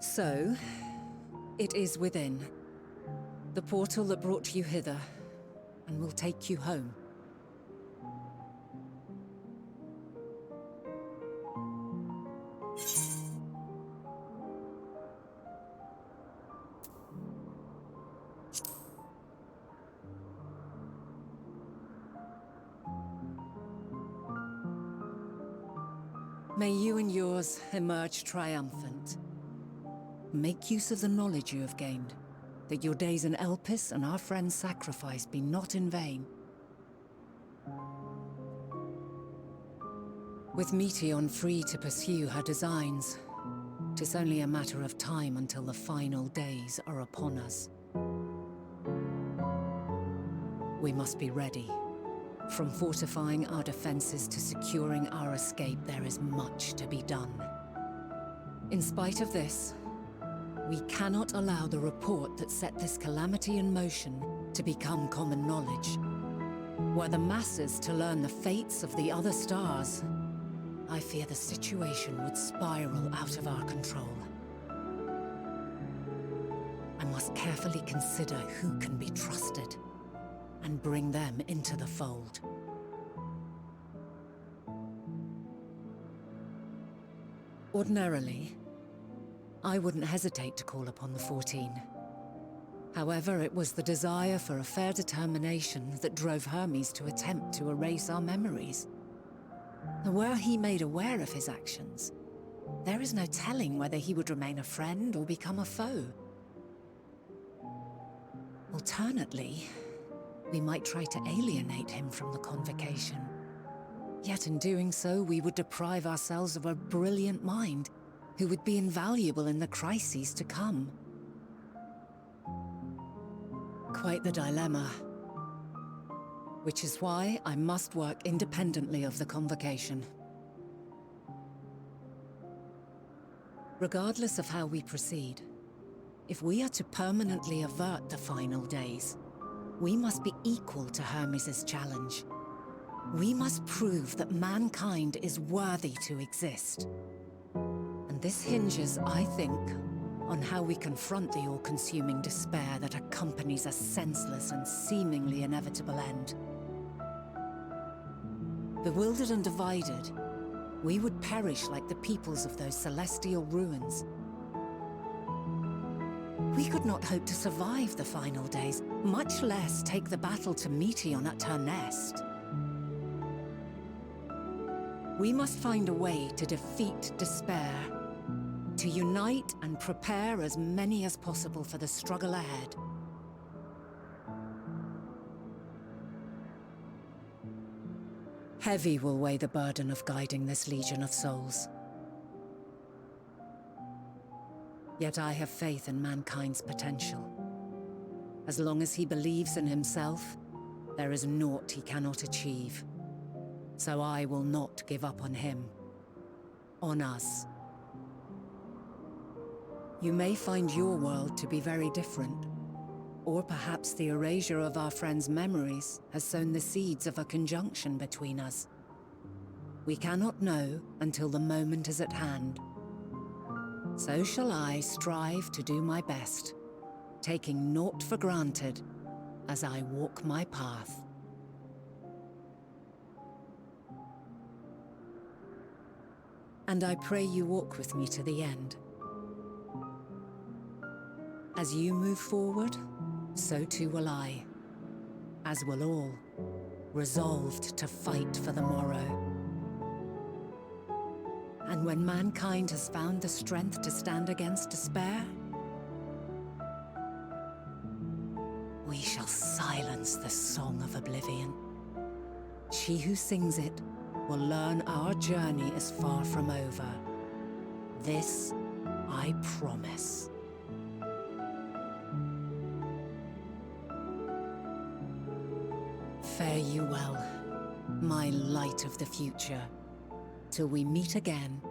So, it is within. The portal that brought you hither, and will take you home. May you and yours emerge triumphant. Make use of the knowledge you have gained, that your days in Elpis and our friend's sacrifice be not in vain. With Meteion free to pursue her designs, 'tis only a matter of time until the final days are upon us. We must be ready. From fortifying our defenses to securing our escape, there is much to be done. In spite of this, we cannot allow the report that set this calamity in motion to become common knowledge. Were the masses to learn the fates of the other stars, I fear the situation would spiral out of our control. I must carefully consider who can be trusted, and bring them into the fold. Ordinarily, I wouldn't hesitate to call upon the 14. However, it was the desire for a fair determination that drove Hermes to attempt to erase our memories. And were he made aware of his actions, there is no telling whether he would remain a friend or become a foe. Alternately, we might try to alienate him from the convocation. Yet in doing so, we would deprive ourselves of a brilliant mind who would be invaluable in the crises to come. Quite the dilemma. Which is why I must work independently of the convocation. Regardless of how we proceed, if we are to permanently avert the final days, we must be equal to Hermes' challenge. We must prove that mankind is worthy to exist. And this hinges, I think, on how we confront the all-consuming despair that accompanies a senseless and seemingly inevitable end. Bewildered and divided, we would perish like the peoples of those celestial ruins. We could not hope to survive the final days, much less take the battle to Meteion at her nest. We must find a way to defeat despair, to unite and prepare as many as possible for the struggle ahead. Heavy will weigh the burden of guiding this legion of souls. Yet I have faith in mankind's potential. As long as he believes in himself, there is naught he cannot achieve. So I will not give up on him. On us. You may find your world to be very different. Or perhaps the erasure of our friend's memories has sown the seeds of a conjunction between us. We cannot know until the moment is at hand. So shall I strive to do my best, taking naught for granted as I walk my path. And I pray you walk with me to the end. As you move forward, so too will I. as will all, resolved to fight for the morrow. And when mankind has found the strength to stand against despair, we shall silence the Song of Oblivion. She who sings it will learn our journey is far from over. This I promise. Fare you well, my light of the future, till we meet again.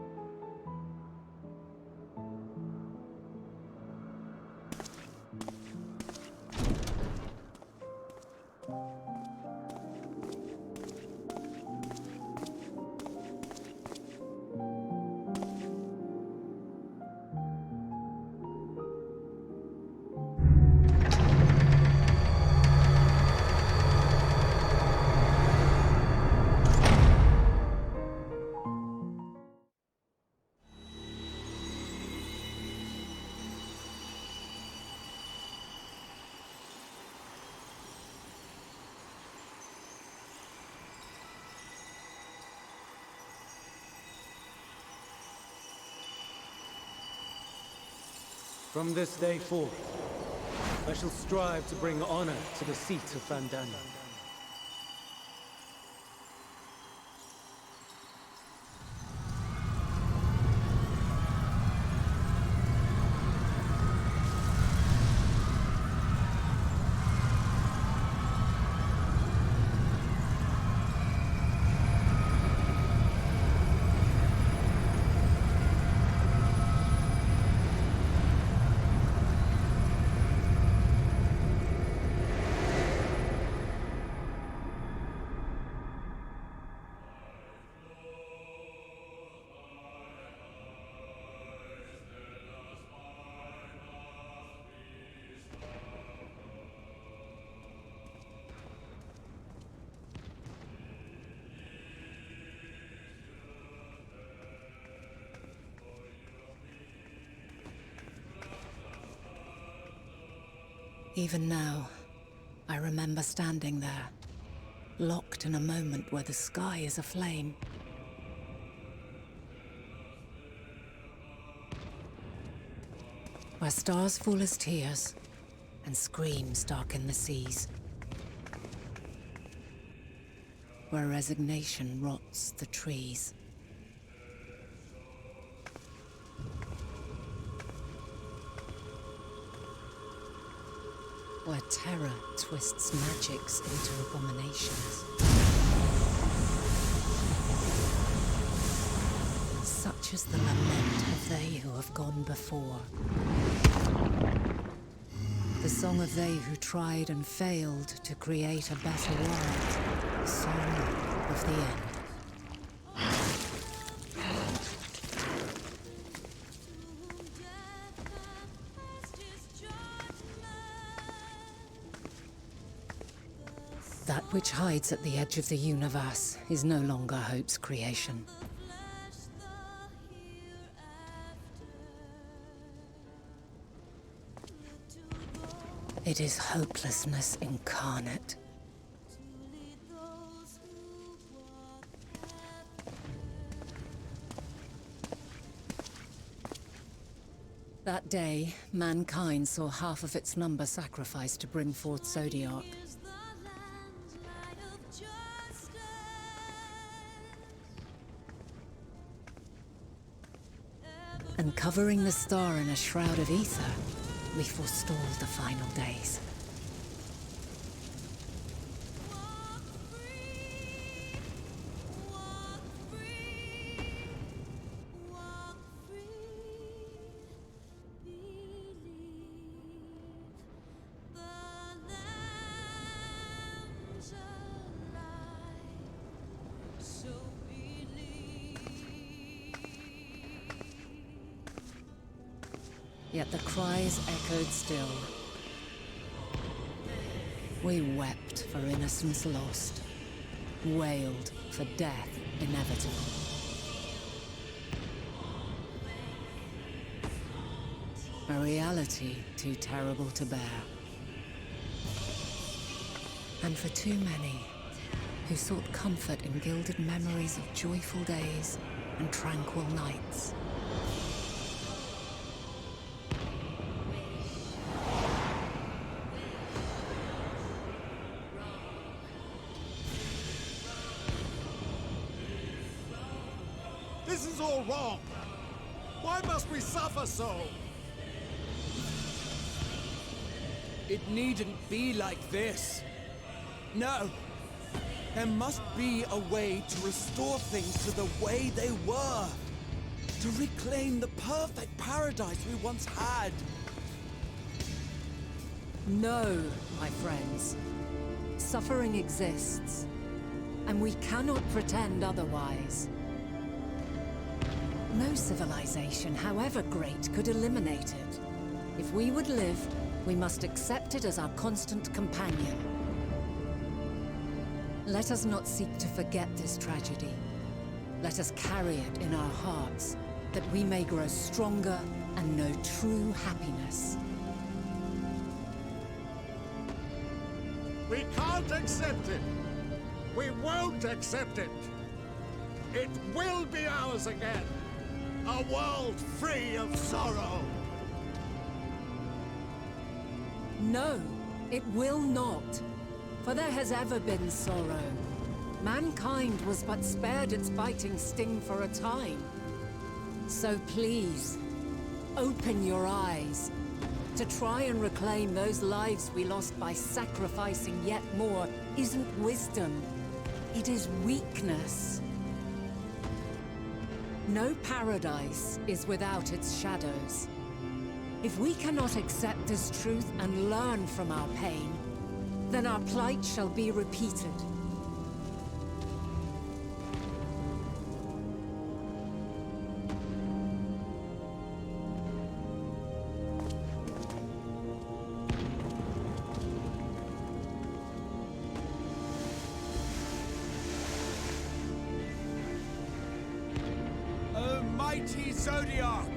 From this day forth, I shall strive to bring honor to the seat of Fandaniel. Even now, I remember standing there, locked in a moment where the sky is aflame. Where stars fall as tears, and screams darken the seas. Where resignation rots the trees. Where terror twists magics into abominations. Such is the lament of they who have gone before. The song of they who tried and failed to create a better world. The song of the end. That which hides at the edge of the universe is no longer hope's creation. It is hopelessness incarnate. That day, mankind saw half of its number sacrificed to bring forth Zodiark. And covering the star in a shroud of ether, we forestalled the final days. Yet the cries echoed still. We wept for innocence lost, wailed for death inevitable. A reality too terrible to bear. and for too many who sought comfort in gilded memories of joyful days and tranquil nights. This is all wrong! Why must we suffer so? It needn't be like this. No. There must be a way to restore things to the way they were. To reclaim the perfect paradise we once had. No, my friends. Suffering exists, and we cannot pretend otherwise. No civilization, however great, could eliminate it. If we would live, we must accept it as our constant companion. Let us not seek to forget this tragedy. Let us carry it in our hearts, that we may grow stronger and know true happiness. We can't accept it! We won't accept it! It will be ours again! A world free of sorrow! No, it will not. For there has ever been sorrow. Mankind was but spared its biting sting for a time. So please, open your eyes. To try and reclaim those lives we lost by sacrificing yet more isn't wisdom. It is weakness. No paradise is without its shadows. If we cannot accept this truth and learn from our pain, then our plight shall be repeated. O mighty Zodiark!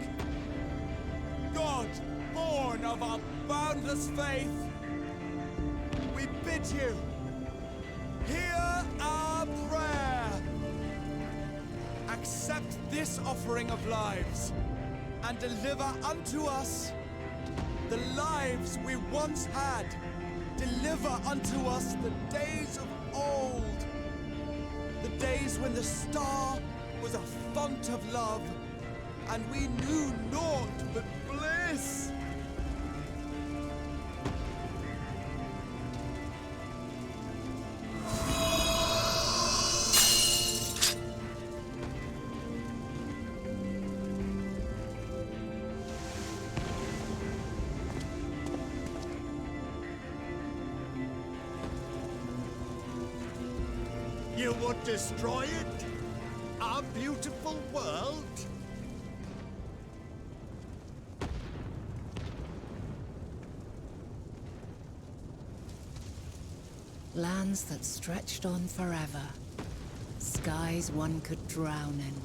God, born of our boundless faith, we bid you, hear our prayer. Accept this offering of lives, and deliver unto us the lives we once had. Deliver unto us the days of old, the days when the star was a font of love, and we knew naught but bliss. You would destroy it? Our beautiful world? Lands that stretched on forever. Skies one could drown in.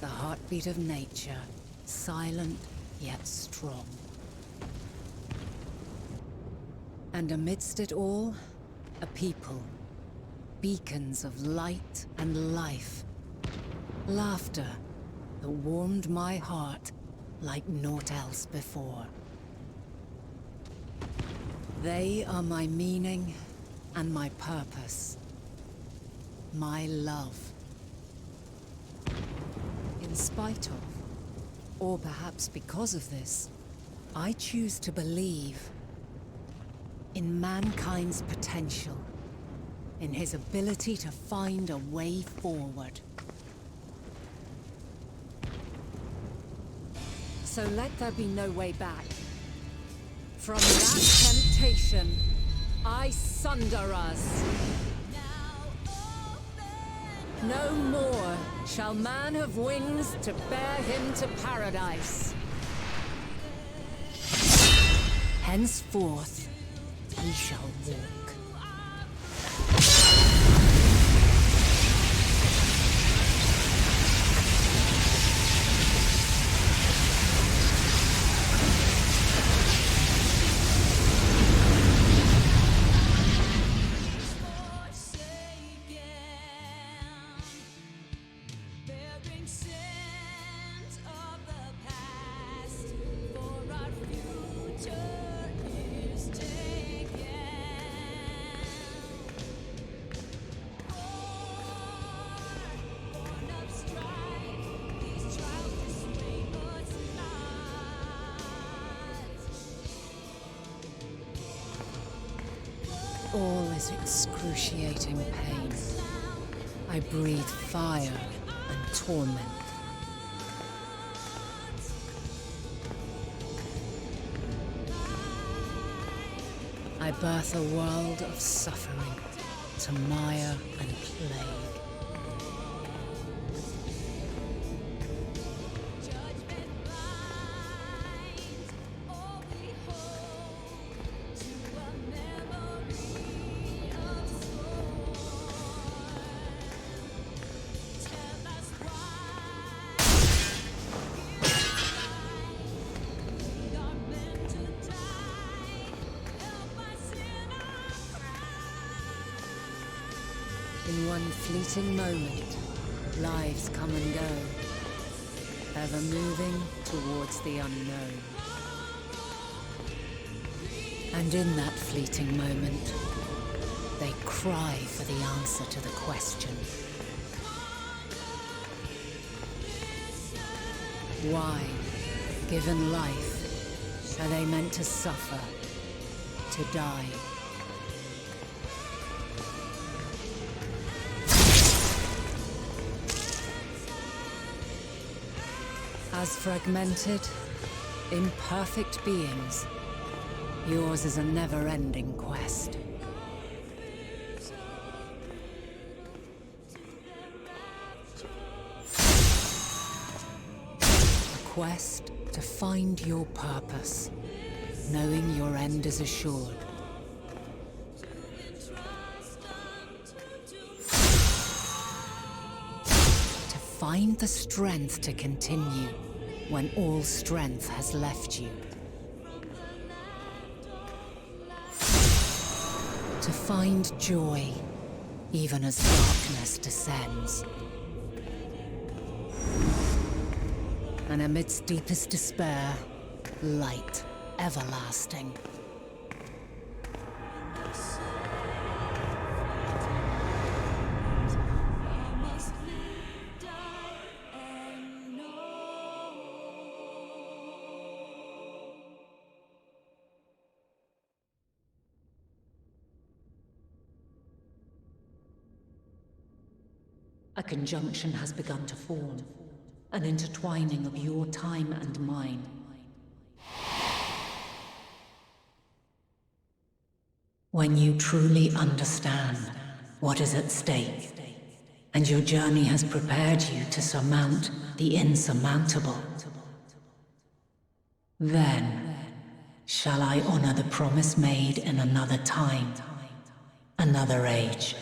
The heartbeat of nature, silent yet strong. And amidst it all, a people. Beacons of light and life. Laughter that warmed my heart like naught else before. They are my meaning and my purpose. My love. In spite of, or perhaps because of this, I choose to believe in mankind's potential, in his ability to find a way forward. So let there be no way back. From that temptation, I sunder us. No more shall man have wings to bear him to paradise. Henceforth, he shall walk. All is excruciating pain. I breathe fire and torment. I birth a world of suffering to mire and plague. In one fleeting moment, lives come and go, ever moving towards the unknown. And in that fleeting moment, they cry for the answer to the question. Why, given life, are they meant to suffer, to die? As fragmented, imperfect beings, yours is a never-ending quest. A quest to find your purpose, knowing your end is assured. To find the strength to continue when all strength has left you. To find joy, even as darkness descends. And amidst deepest despair, light everlasting. A conjunction has begun to form, an intertwining of your time and mine. When you truly understand what is at stake, and your journey has prepared you to surmount the insurmountable, then shall I honor the promise made in another time, another age.